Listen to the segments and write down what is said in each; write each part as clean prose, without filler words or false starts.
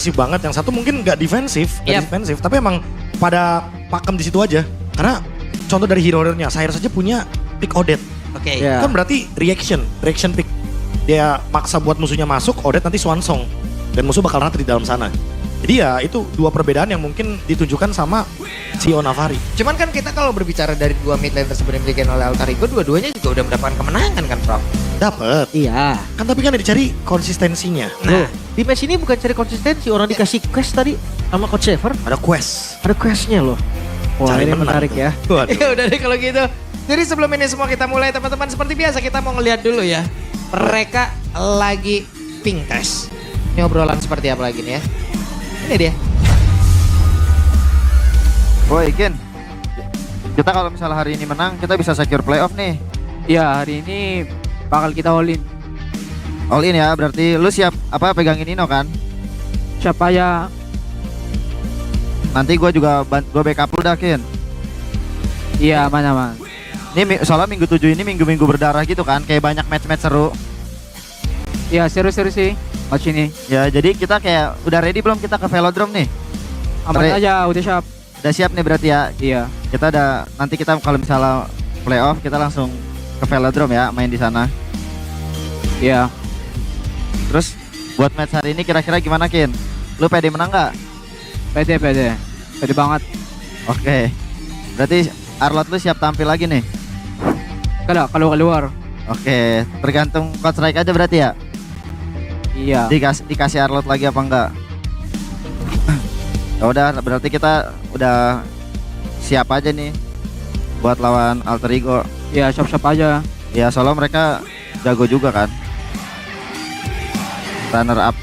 agresif banget, yang satu mungkin nggak defensif, defensif, tapi emang pada pakem di situ aja. Karena contoh dari hero-nya, Cyrus saja punya pick Odette. Oke. Kan berarti reaction pick. Dia maksa buat musuhnya masuk, Odette nanti swansong. Dan musuh bakal rata di dalam sana. Jadi ya itu dua perbedaan yang mungkin ditunjukkan sama si Onavari. Cuman kan kita kalau berbicara dari dua mid lane tersebut yang dimiliki oleh Alter Ego, dua-duanya juga udah mendapatkan kemenangan kan, Prof? Dapet. Iya. Kan tapi kan yang dicari konsistensinya. Nah, di match ini bukan cari konsistensi, orang dikasih quest tadi sama Coach Sever. Ada quest. Ada questnya loh. Wah, Cari ini menang menarik tuh. ya. Waduh. Ya udah deh kalau gitu. Jadi sebelum ini semua kita mulai, teman-teman, seperti biasa kita mau ngeliat dulu ya. Mereka lagi ping test. Ini obrolan seperti apa lagi nih ya? Ini dia. Woi Ken, kita kalau misalnya hari ini menang, kita bisa secure playoff nih. Iya, hari ini bakal kita all in. All in ya, berarti lu siap apa pegangin Ino kan? Siapa ya? Nanti gua juga gua backup lu dah Ken. Iya, aman. Ini soalnya minggu 7 ini minggu-minggu berdarah gitu kan, kayak banyak match-match seru. Iya, seru-seru sih match ini. Ya jadi kita kayak udah ready belum kita ke Velodrome nih? Aman aja, udah siap. Udah siap nih berarti ya? Iya. Kita ada, nanti kita kalau misalnya playoff kita langsung ke Velodrome ya, main di sana. Iya. Terus buat match hari ini kira-kira gimana Ken? Lu pede menang nggak? Pede banget. Oke. Berarti Arlot lu siap tampil lagi nih? Kalau keluar. Oke, tergantung Coach Strike aja berarti ya? Iya. Dikasih Arlot lagi apa enggak? Ya udah, berarti kita udah siap aja nih buat lawan Alter Ego. Iya, siap-siap aja. Ya soalnya mereka jago juga kan, runner up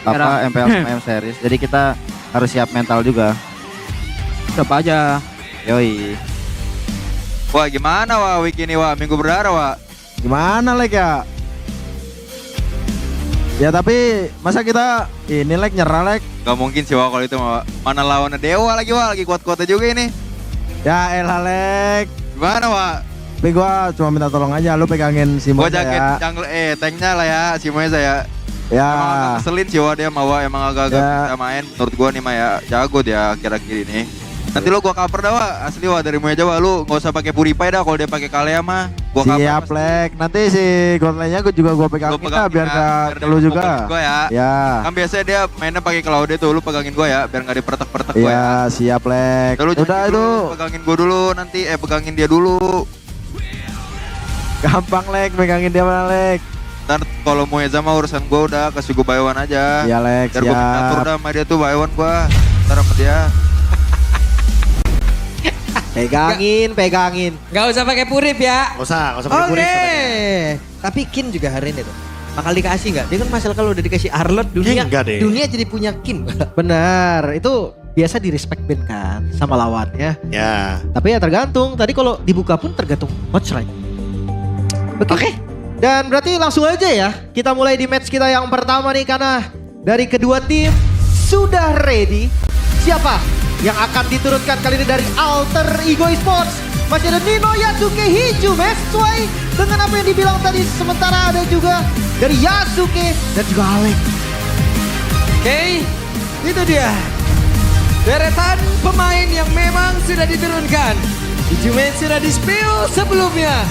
apa MPL sama M series. Jadi kita harus siap mental juga. Siap aja. Yoi. Wah gimana wah week ini wah, minggu berdarah wah. Gimana Lek ya? Ya tapi masa kita ini Lek nyerah Lek? Gak mungkin sih wah kalau itu wah. Mana lawannya Dewa lagi wah, lagi kuat-kuatnya juga ini. Ya elah Lek. Gimana wah? Tapi gua cuma minta tolong aja lu pegangin si Gua Moza jaket ya. jungle tanknya lah ya si Moza ya. Ya. Emang agak keselin sih wah dia mah wah, emang agak-agak Ya. bisa main. Menurut gua nih mah ya jago dia kira-kira ini. Nanti lu gua cover dah wah, asli wah dari Moza wah, lu gak usah pakai purify dah kalau dia pakai Kalea mah. Gua cover Siap pasti. Lek. Nanti si godline-nya gua pegangin Lu lah biar ya, ke lu dia juga. pegangin gua ya. Ya. Kan biasanya dia mainnya pakai Claude tuh, lu pegangin gua ya biar gak dipertek-pertek gua ya. Ya siap Lek. Ya, lu Udah jangan itu dulu, pegangin gua dulu nanti, pegangin dia dulu. gampang Lek, pegangin dia mana Lek. Ntar kalau mau Eza mah urusan gua udah, kasih gua buy one aja. Iya Lek, Biar gua atur siap. dah sama dia tuh buy one gua. Ntar sama dia. Pegangin. Gak usah pakai purif ya. Gak usah pakai Oke. purif katanya. Tapi Kin juga hari ini tuh bakal dikasih nggak? Dia kan masalah kalau udah dikasih Arlot dunia, enggak deh. dunia jadi punya Kin. Benar, itu biasa di respect band kan sama lawannya. Ya. Tapi ya tergantung. Tadi kalau dibuka pun tergantung Coach Strike. Oke. Dan berarti langsung aja ya. Kita mulai di match kita yang pertama nih karena dari kedua tim sudah ready. Siapa yang akan diturunkan kali ini dari Alter Ego Esports? Masih ada Nino Yasuke Hijube sesuai dengan apa yang dibilang tadi. Sementara ada juga dari Yasuke dan juga Alex. Oke, itu dia. Deretan pemain yang memang sudah diturunkan. Hijube sudah di-spill sebelumnya.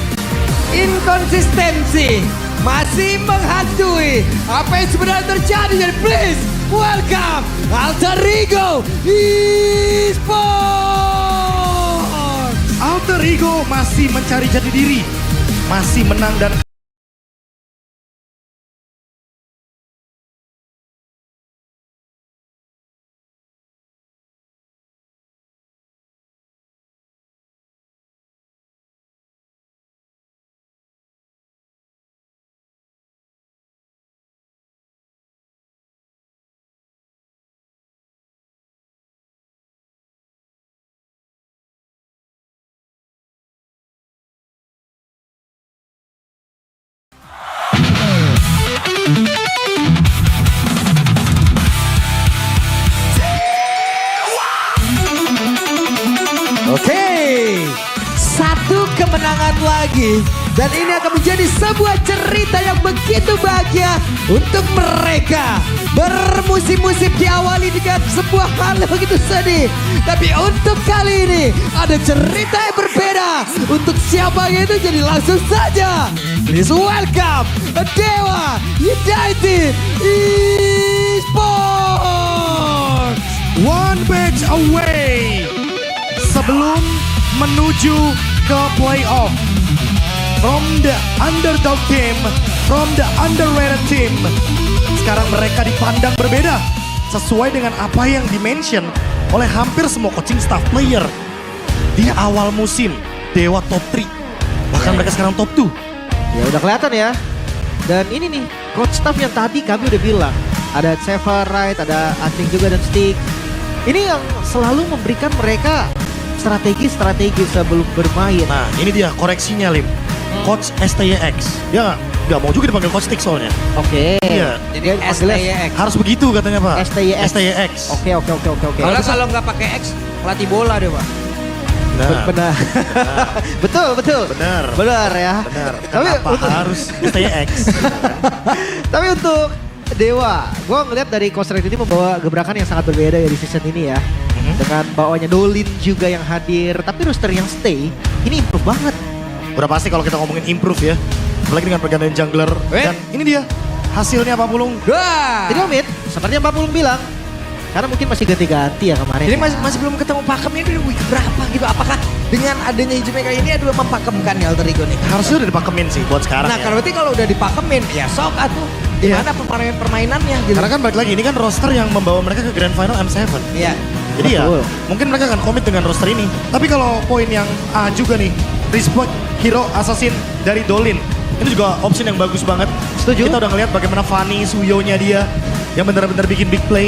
Inkonsistensi masih menghantui apa yang sebenarnya terjadi. Dan please welcome Alter Ego Esports. Alter Ego masih mencari jati diri. Masih menang dan Oke, satu kemenangan lagi Dan ini akan menjadi sebuah cerita yang begitu bahagia untuk mereka. Bermusim-musim diawali dengan sebuah hal yang begitu sedih. Tapi untuk kali ini ada cerita yang berbeda. Untuk siapa itu jadi langsung saja. Please welcome Dewa United Esports. One match away sebelum menuju ke playoff. From the underdog team, from the underrated team. Sekarang mereka dipandang berbeda sesuai dengan apa yang dimention oleh hampir semua coaching staff player. Di awal musim, Dewa top 3. Bahkan mereka sekarang top 2. Ya udah kelihatan ya. Dan ini nih coach staff yang tadi kami udah bilang. Ada Severite, ada Atling juga dan Stick. Ini yang selalu memberikan mereka strategi-strategi sebelum bermain. Nah ini dia koreksinya Lim. Coach STYX. Ya nggak mau juga dipanggil Coach Stick soalnya. Oke. Iya. Jadi Dia panggilnya STYX. Harus begitu katanya Pak. STYX. STYX. Oke. Kalau nggak pakai X, pelatih bola deh Pak. Nah, Benar. betul. benar. Benar ya. Benar. Tapi Kenapa untuk, harus STYX? tapi untuk Dewa, gue ngeliat dari Coach Red ini membawa gebrakan yang sangat berbeda ya di season ini ya. Dengan bawanya Dolin juga yang hadir, tapi roster yang stay ini improve banget. Udah pasti kalau kita ngomongin improve ya. Apalagi dengan pergantian jungler. Dan ini dia hasilnya Pak Pulung. Wah. Jadi Omid, seperti yang Pak Pulung bilang, karena mungkin masih ganti-ganti ya kemarin. Jadi masih belum ketemu pakemnya ini week berapa gitu. Apakah dengan adanya Hijau Mega ini adalah mempakemkan ya Alter Ego nih? Harusnya udah dipakemin sih buat sekarang Nah, ya. kalau berarti kalau udah dipakemin, ya sok atuh. Gimana permainannya gitu. Karena kan balik lagi, ini kan roster yang membawa mereka ke Grand Final M7. Iya. Jadi ya, Betul. mungkin mereka akan komit dengan roster ini. Tapi kalau poin yang A juga nih, respect hero assassin dari Dolin. Ini juga option yang bagus banget. Setuju. Kita udah ngeliat bagaimana Fanny, Suyo-nya dia yang benar-benar bikin big play.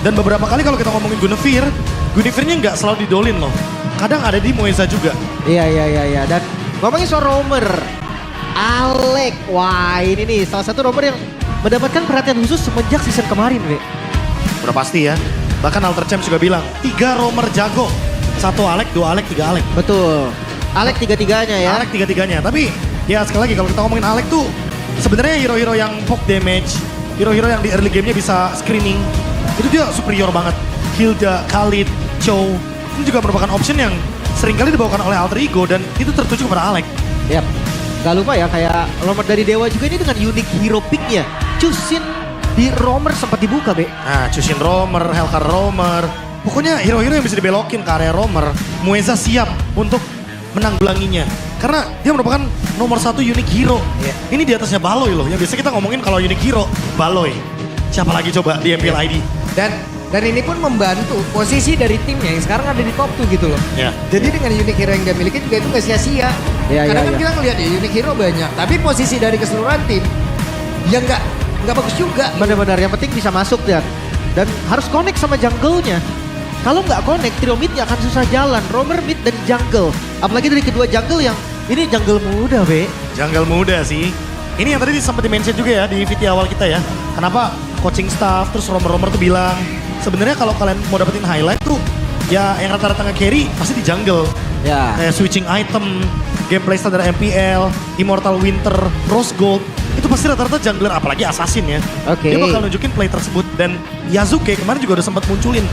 Dan beberapa kali kalau kita ngomongin Guinevere-nya nggak selalu di Dolin loh. Kadang ada di Moeza juga. Iya. Dan ngomongin soal roamer, Alek, wah ini nih salah satu roamer yang mendapatkan perhatian khusus semenjak season kemarin, Be. Udah pasti ya. Bahkan Alter Champs juga bilang, 3 roamer jago. 1 Alek, 2 Alek, 3 Alek. Betul. Alek tiga-tiganya ya. Alek 3-3-nya. Tapi ya sekali lagi kalau kita ngomongin Alek tuh sebenarnya hero-hero yang poke damage, hero-hero yang di early game-nya bisa screening, itu dia superior banget. Hilda, Khalid, Chow, ini juga merupakan option yang seringkali dibawakan oleh Alter Ego dan itu tertuju kepada Alek. Yap. Gak lupa ya kayak roamer dari Dewa juga ini dengan unique hero pick-nya. Cusin di roamer sempat dibuka, Be. Nah, Chushin roamer, Helkar roamer, pokoknya hero-hero yang bisa dibelokin ke area roamer, Mueza siap untuk menanggulanginya. Karena dia merupakan nomor 1 unique hero. Ini di atasnya Baloy loh, yang biasa kita ngomongin kalau unique hero, Baloy. Siapa lagi coba di MPL ID? Dan ini pun membantu posisi dari timnya yang sekarang ada di top 2 gitu loh. Ya. Jadi dengan unique hero yang dia miliki juga itu gak sia-sia. Iya, Karena iya, kan iya. kita ngeliat ya unique hero banyak, tapi posisi dari keseluruhan tim ya nggak bagus juga. Benar-benar yang penting bisa masuk dan harus connect sama jungle-nya. Kalau nggak connect, trio mid-nya akan susah jalan. Roamer mid dan jungle. Apalagi dari kedua jungle yang ini jungle muda, Be. Jungle muda sih. Ini yang tadi sempat di-mention juga ya di video awal kita ya. Kenapa coaching staff terus romer-romer tuh bilang sebenarnya kalau kalian mau dapetin highlight tuh ya yang rata-rata nge-carry pasti di jungle. Ya. Kayak switching item, gameplay standar MPL, Immortal Winter, Rose Gold, itu pasti rata-rata jungler apalagi assassin ya. Oke. Dia bakal nunjukin play tersebut dan Yasuke kemarin juga udah sempat munculin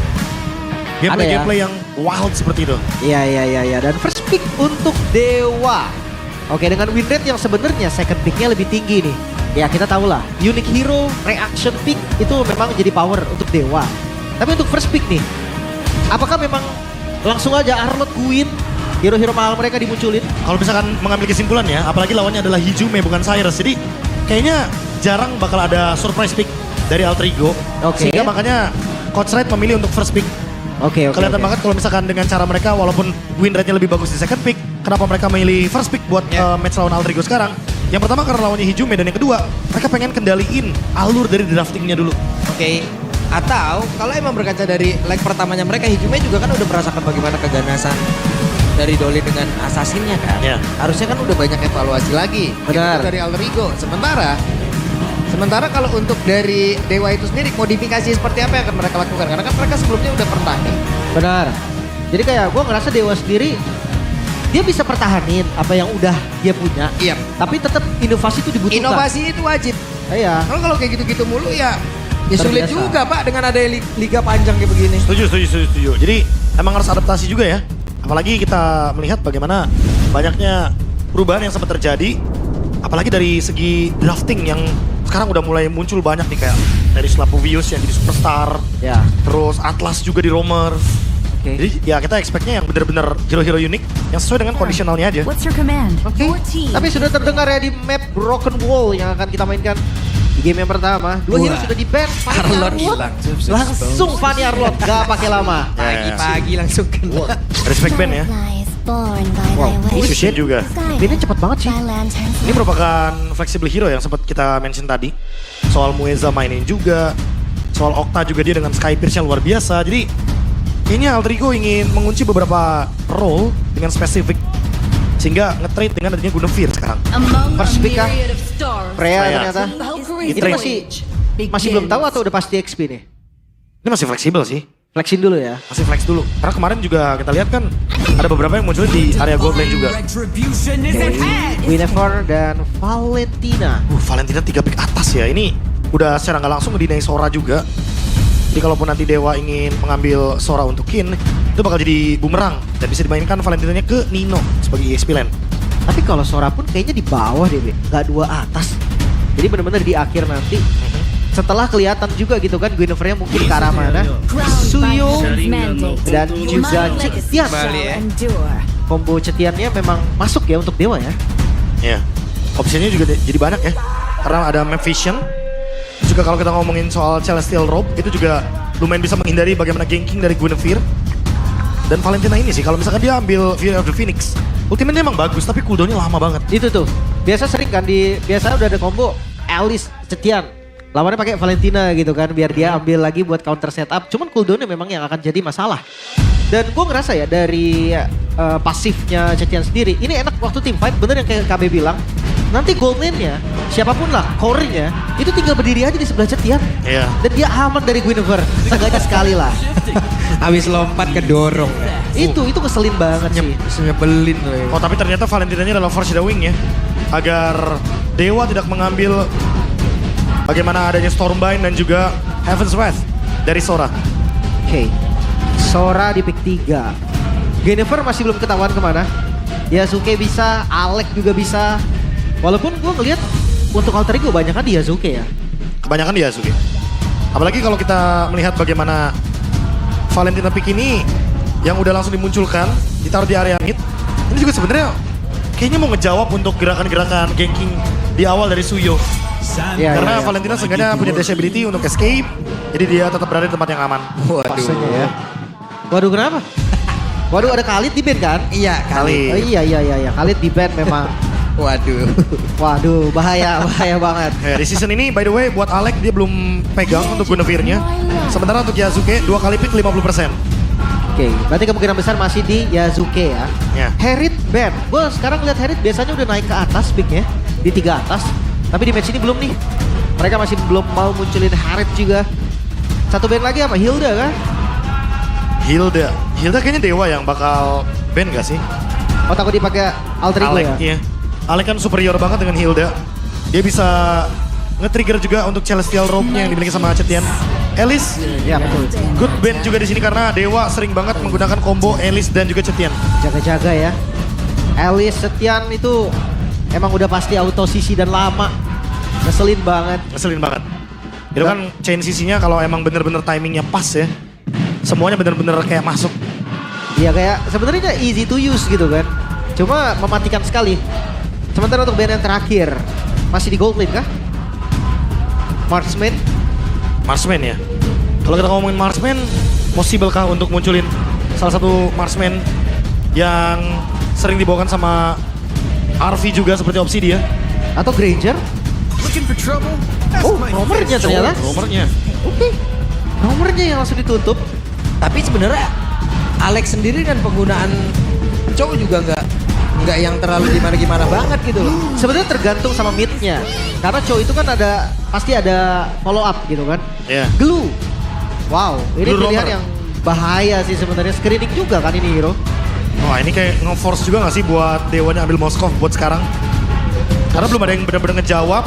gameplay yang wild seperti itu. Iya. Dan first pick untuk Dewa. Oke, dengan win rate yang sebenarnya second picknya lebih tinggi nih. Ya kita tahu lah, unique hero reaction pick itu memang jadi power untuk Dewa. Tapi untuk first pick nih, apakah memang langsung aja Arlott Queen, hero-hero mahal mereka dimunculin? Kalau misalkan mengambil kesimpulan ya, apalagi lawannya adalah Hijume bukan Cyrus. Jadi kayaknya jarang bakal ada surprise pick dari Alter Ego. Oke. Sehingga makanya Coach Red memilih untuk first pick. Oke. Kelihatan banget kalau misalkan dengan cara mereka walaupun win rate-nya lebih bagus di second pick, kenapa mereka milih first pick buat match lawan Alter Ego sekarang? Yang pertama karena lawannya Hijume dan yang kedua mereka pengen kendaliin alur dari draftingnya dulu. Oke. Atau kalau emang berkaca dari leg pertamanya mereka, Hijume juga kan udah merasakan bagaimana keganasan dari Dolin dengan assassinnya kan. Ya. Harusnya kan udah banyak evaluasi lagi. Benar. Itu dari Alter Ego. Sementara kalau untuk dari Dewa itu sendiri modifikasi seperti apa yang akan mereka lakukan? Karena kan mereka sebelumnya udah pernah nih. Benar. Jadi kayak gue ngerasa Dewa sendiri dia bisa pertahanin apa yang udah dia punya. Iya. Tapi tetap inovasi itu dibutuhkan. Inovasi itu wajib. Iya. Kalau kayak gitu-gitu mulu ya sulit Terbiasa. juga Pak dengan ada liga panjang kayak begini. Setuju. Jadi emang harus adaptasi juga ya. Apalagi kita melihat bagaimana banyaknya perubahan yang sempat terjadi. Apalagi dari segi drafting yang sekarang udah mulai muncul banyak nih, kayak dari Slapovius yang jadi superstar. Ya. Terus Atlas juga di romer. Oke. Jadi ya kita expect-nya yang bener-bener hero-hero unik yang sesuai dengan kondisionalnya aja. What's your command? Oke. Your team. Tapi sudah terdengar ya di map Broken Wall yang akan kita mainkan di game yang pertama. Dua hero sudah di-ban. Arlot hilang. Langsung Fanny Arlot, gak pakai lama. Pagi-pagi langsung kena. Respect Ben ya. Wow, Sushi juga. Bandnya cepat banget sih. Ini merupakan flexible hero yang sempat kita mention tadi. Soal Mueza mainin juga. Soal Okta juga dia dengan Sky Pierce yang luar biasa. Jadi kayaknya Alter Ego ingin mengunci beberapa role dengan spesifik. Sehingga nge-trade dengan adanya Guinevere sekarang. First pick kah? Freya Freya. ternyata. Ini Di-trade. masih belum tahu atau udah pasti XP nih? Ini masih fleksibel sih. Flexin dulu ya. Masih flex dulu. Karena kemarin juga kita lihat kan ada beberapa yang muncul di area gold lane juga. Guinevere dan Valentina. Valentina 3 pick atas ya. Ini udah secara nggak langsung ngedinai Sora juga. Jadi kalaupun nanti Dewa ingin mengambil Sora untuk Kin, itu bakal jadi bumerang. Dan bisa dimainkan Valentinanya ke Nino sebagai EXP lane. Tapi kalau Sora pun kayaknya di bawah deh, Be. Nggak dua atas. Jadi benar-benar di akhir nanti. Setelah kelihatan juga gitu kan Guinevere mungkin ke arah mana. Suyo dan juga Cetian. Combo Cetiannya memang masuk ya untuk Dewa ya. Ya, opsinya juga jadi banyak ya. Karena ada map vision. Juga kalau kita ngomongin soal Celestial Robe, itu juga lumayan bisa menghindari bagaimana ganking dari Guinevere. Dan Valentina ini sih, kalau misalkan dia ambil Fury of the Phoenix, ultimate-nya emang bagus, tapi cooldown-nya lama banget. Itu tuh. Biasa sering kan biasa udah ada combo Alice Cetian. Lawannya pakai Valentina gitu kan, biar dia ambil lagi buat counter setup. Cuman cooldownnya memang yang akan jadi masalah. Dan gue ngerasa ya dari pasifnya Cetian sendiri, ini enak waktu team fight, bener yang kayak KB bilang. Nanti gold lane-nya, siapapun lah, core-nya, itu tinggal berdiri aja di sebelah Cetian. Iya. Dan dia aman dari Guinevere, seenggaknya sekali lah. Habis lompat kedorong. Itu ngeselin banget sih. Nyebelin loh. Oh, tapi ternyata Valentinanya adalah foreshadowing ya. Agar Dewa tidak mengambil bagaimana adanya Stormbind dan juga Heaven's Wrath dari Sora. Oke, Sora di pick 3. Guinevere masih belum ketahuan kemana. Yasuke bisa, Alec juga bisa. Walaupun gue ngeliat untuk Alter Ego banyak kan di Yasuke ya. Kebanyakan dia Yasuke. Apalagi kalau kita melihat bagaimana Valentina pick ini yang udah langsung dimunculkan, ditaruh di area mid. Ini juga sebenarnya kayaknya mau ngejawab untuk gerakan-gerakan ganking di awal dari Suyo. Ya, Karena ya. Valentina seenggaknya punya dash ability untuk escape. Jadi dia tetap berada di tempat yang aman. Pastinya ya. Waduh kenapa? Waduh ada Khalid di band kan? Iya kali. Oh, iya. Khalid di band memang. Waduh bahaya banget. Di season ini by the way buat Alec dia belum pegang untuk Guinevere-nya. Sementara untuk Yasuke 2 kali pick 50%. Oke, berarti kemungkinan besar masih di Yasuke ya. Ya. Herit band. Gue sekarang lihat Herit biasanya udah naik ke atas picknya. Di 3 atas. Tapi di match ini belum nih. Mereka masih belum mau munculin Herit juga. Satu band lagi apa? Hilda kan? Hilda kayaknya Dewa yang bakal ban gak sih? Oh takut dipakai Alter Ego Alec, ya? iya. Alec kan superior banget dengan Hilda. Dia bisa nge-trigger juga untuk Celestial Robe-nya yang dimiliki sama Cetian. Alice, Iya betul. good band juga di sini karena Dewa sering banget menggunakan combo Alice dan juga Cetian. Jaga-jaga ya. Alice Setian itu emang udah pasti auto sisi dan lama. Ngeselin banget. Ngeselin banget. Itu kan chain sisinya kalau emang bener-bener timingnya pas ya. Semuanya bener-bener kayak masuk. Iya kayak sebenarnya easy to use gitu kan. Cuma mematikan sekali. Sementara untuk band yang terakhir masih di gold lane kah? Marksman Ya. Kalau kita ngomongin Marksman, possible kah untuk munculin salah satu Marksman yang sering dibawakan sama RV juga seperti opsi dia? atau Granger? Oh nomornya ternyata. Nomornya. Oke. Nomornya yang langsung ditutup. Tapi sebenarnya Alex sendiri dan penggunaan Chow juga nggak yang terlalu gimana-gimana banget gitu loh. Sebenarnya tergantung sama midnya. Karena Chow itu kan pasti ada follow up gitu kan. Iya. Glue. Wow, ini Glue pilihan roller. yang bahaya sih sebenarnya. Screening juga kan ini hero. Wah ini kayak nge-force juga gak sih buat Dewanya ambil Moskov buat sekarang? Karena belum ada yang benar-benar ngejawab.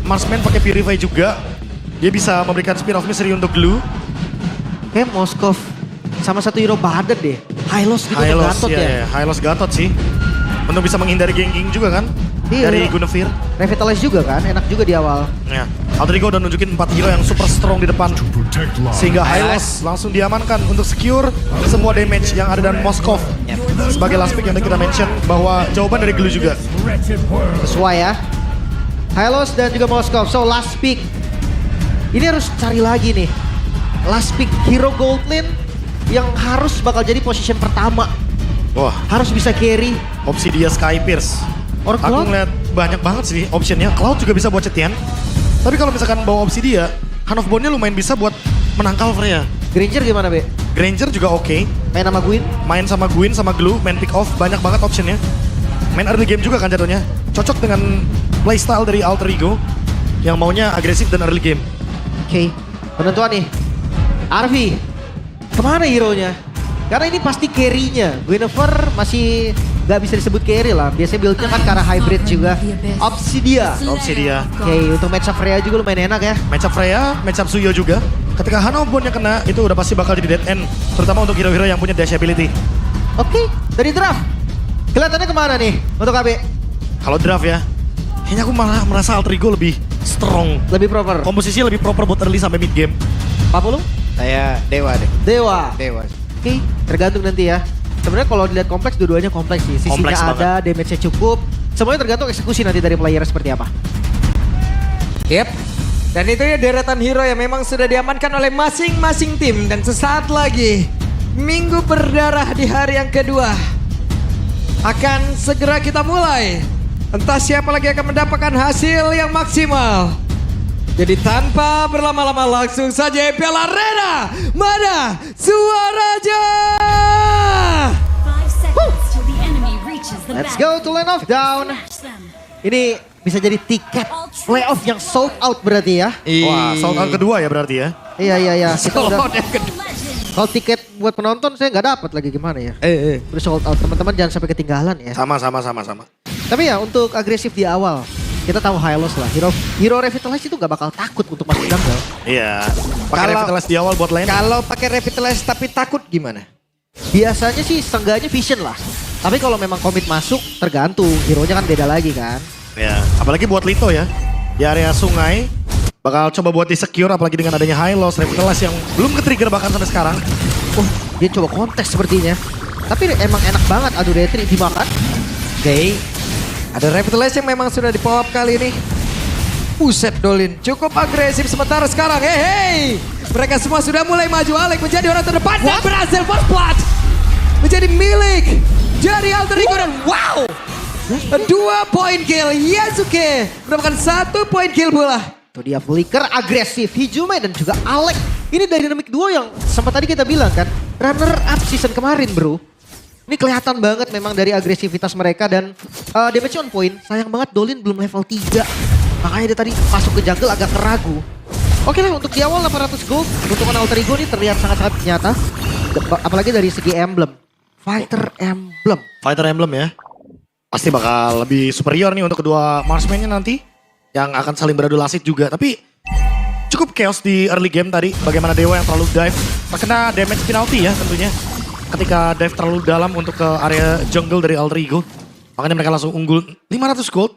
Marksman pakai Purify juga. Dia bisa memberikan Spear of Misery untuk Glue. Kayak Moskov sama satu hero badet deh. Hylos gitu untuk Hylos, Gatot ya. iya, Hylos Gatot sih. Untuk bisa menghindari ganking juga kan. Iya. Dari Guinevere. Revitalize juga kan, enak juga di awal. Ya, Alter Ego udah nunjukin 4 hero yang super strong di depan. Sehingga Hylos langsung diamankan untuk secure semua damage yang ada dan Moskov. Sebagai last pick yang tadi kita mention bahwa jawaban dari Glue juga. Sesuai ya. Hylos dan juga Moskov. So last pick. Ini harus cari lagi nih. Last pick hero gold lane yang harus bakal jadi position pertama. Wah, Harus bisa carry. opsi dia Sky Pierce. Or Aku Cloud. ngeliat banyak banget sih optionnya. Cloud juga bisa buat Cetian. Tapi kalau misalkan bawa opsi dia, Hand of Bone-nya lumayan bisa buat menangkal Freya. Granger gimana Be? Granger juga oke. Main sama Gwyn? Main sama Gwyn, sama Glue, main pick off, banyak banget optionnya. Main early game juga kan jatuhnya. Cocok dengan playstyle dari Alter Ego yang maunya agresif dan early game. Oke, penentuan nih. Arvi, kemana hero-nya? Karena ini pasti carry-nya. Guinevere masih gak bisa disebut carry lah. Biasanya build-nya kan karena hybrid juga. Obsidia. Opsi dia. Oke, untuk matchup Freya juga lumayan enak ya. Matchup Freya, matchup Suyo juga. Ketika Hand of Bone-nya kena, itu udah pasti bakal jadi dead end. Terutama untuk hero-hero yang punya dash ability. Oke, dari draft. Kelihatannya kemana nih untuk KB? Kalau draft ya, kayaknya aku malah merasa Alter Ego lebih strong. Lebih proper. Komposisinya lebih proper buat early sampai mid game. Pak Pulung? Saya Dewa deh. Dewa. Dewa. Oke, tergantung nanti ya. Sebenarnya kalau dilihat kompleks, dua-duanya kompleks sih. Sisinya Kompleks ada, damage-nya cukup. Semuanya tergantung eksekusi nanti dari player seperti apa. Yep. Dan itu ya deretan hero yang memang sudah diamankan oleh masing-masing tim. Dan sesaat lagi, minggu berdarah di hari yang kedua akan segera kita mulai. Entah siapa lagi akan mendapatkan hasil yang maksimal. Jadi tanpa berlama-lama langsung saja Piala Arena. Mana suaranya? 5 seconds till the enemy reaches the Let's go to Lane of Down. Smash them. Ini bisa jadi tiket playoff yang sold out berarti ya. Wah, sold out kedua ya berarti ya. Iya. Kita udah, Legend. kalau tiket buat penonton saya nggak dapat lagi gimana ya. Udah sold out, teman-teman jangan sampai ketinggalan ya. Sama. Tapi ya untuk agresif di awal, kita tahu Hylos lah. Hero Revitalize itu nggak bakal takut untuk masuk jungle. Iya. Pakai Kalau- Revitalize di awal buat lane. Kalau pakai Revitalize tapi takut gimana? Biasanya sih seenggaknya vision lah. Tapi kalau memang komit masuk, tergantung. Hero-nya kan beda lagi kan. Ya, apalagi buat Lito ya. Di area sungai. Bakal coba buat di-secure apalagi dengan adanya Hylos, Revitalize yang belum ke-trigger bahkan sampai sekarang. Dia coba kontes sepertinya. Tapi emang enak banget adu retri dimakan. Oke. Ada Revitalize yang memang sudah di power up kali ini. Buset Dolin, cukup agresif sementara sekarang. Hey. Mereka semua sudah mulai maju. Alek menjadi orang terdepan dan berhasil first blood. Menjadi milik dari Alter Ego dan wow. 2 poin kill. Yasuke mendapatkan 1 poin kill pula. Tuh dia Flicker agresif, Hijume dan juga Alek. Ini dynamic duo yang sempat tadi kita bilang kan, runner up season kemarin bro. Ini kelihatan banget memang dari agresivitas mereka dan damage on point. Sayang banget Dolin belum level 3. Makanya dia tadi masuk ke jungle agak keragu. Oke lah untuk di awal 800 gold. Untuk Alter Ego ini terlihat sangat-sangat nyata. Apalagi dari segi emblem. Fighter Emblem. Fighter Emblem ya. Pasti bakal lebih superior nih untuk kedua marksman-nya nanti. Yang akan saling beradu lasit juga. Tapi cukup chaos di early game tadi. Bagaimana Dewa yang terlalu dive. Terkena damage penalty ya tentunya. Ketika dive terlalu dalam untuk ke area jungle dari Alter Ego. Makanya mereka langsung unggul 500 gold.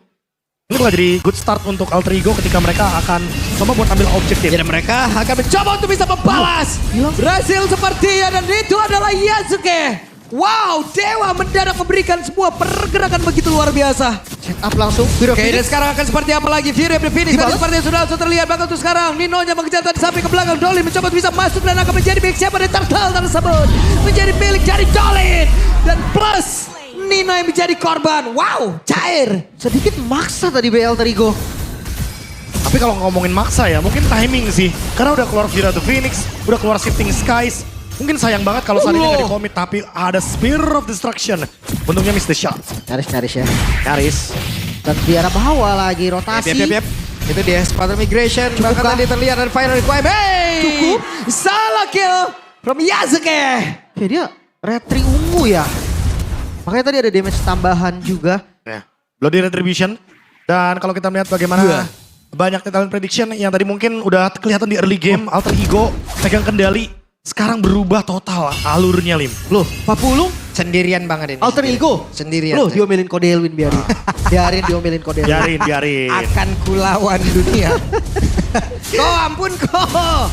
Ini bakal jadi good start untuk Alter Ego ketika mereka akan coba buat ambil objektif. Jadi mereka akan mencoba untuk bisa membalas. Berhasil sepertinya dan itu adalah Yasuke. Wow, Dewa mendadak memberikan semua pergerakan begitu luar biasa. Set up langsung. Fury of Oke, dan Phoenix. sekarang akan seperti apa lagi? Fury of the Phoenix tadi Dibalas. seperti yang sudah terlihat bahkan untuk sekarang. Ninonya mengejar tadi sampai ke belakang. Dolin mencoba untuk bisa masuk dan akan menjadi milik siapa dari turtle tersebut. Menjadi milik dari Dolin. Dan plus Nino yang menjadi korban. Wow, cair. Sedikit maksa tadi BL Alter Ego. Tapi kalau ngomongin maksa ya, mungkin timing sih. Karena udah keluar Fury of the Phoenix, udah keluar Shifting Skies. Mungkin sayang banget kalau saat ini nggak di-commit, tapi ada Spear of Destruction. Untungnya miss the shot. Nyaris ya. Nyaris. Dan di arah bawah lagi rotasi. Yep. Itu dia Spartan Migration. Cukup Bahkan kah? tadi terlihat ada final requirement. Hey! Cukup. Salah kill from Yasuke. Oke dia retri ungu ya. Makanya tadi ada damage tambahan juga. Ya. Bloody Retribution. Dan kalau kita melihat bagaimana banyak talent prediction yang tadi mungkin udah kelihatan di early game, Alter Ego pegang kendali. Sekarang berubah total alurnya, Lim. Loh, Papulung Sendirian banget ini. Alter Ego. Sendirian. Loh, diomelin Kode Elwin biarin. Biarin diomelin Kode Elwin. Biarin. Akan kulawan dunia. Kok ampun kok.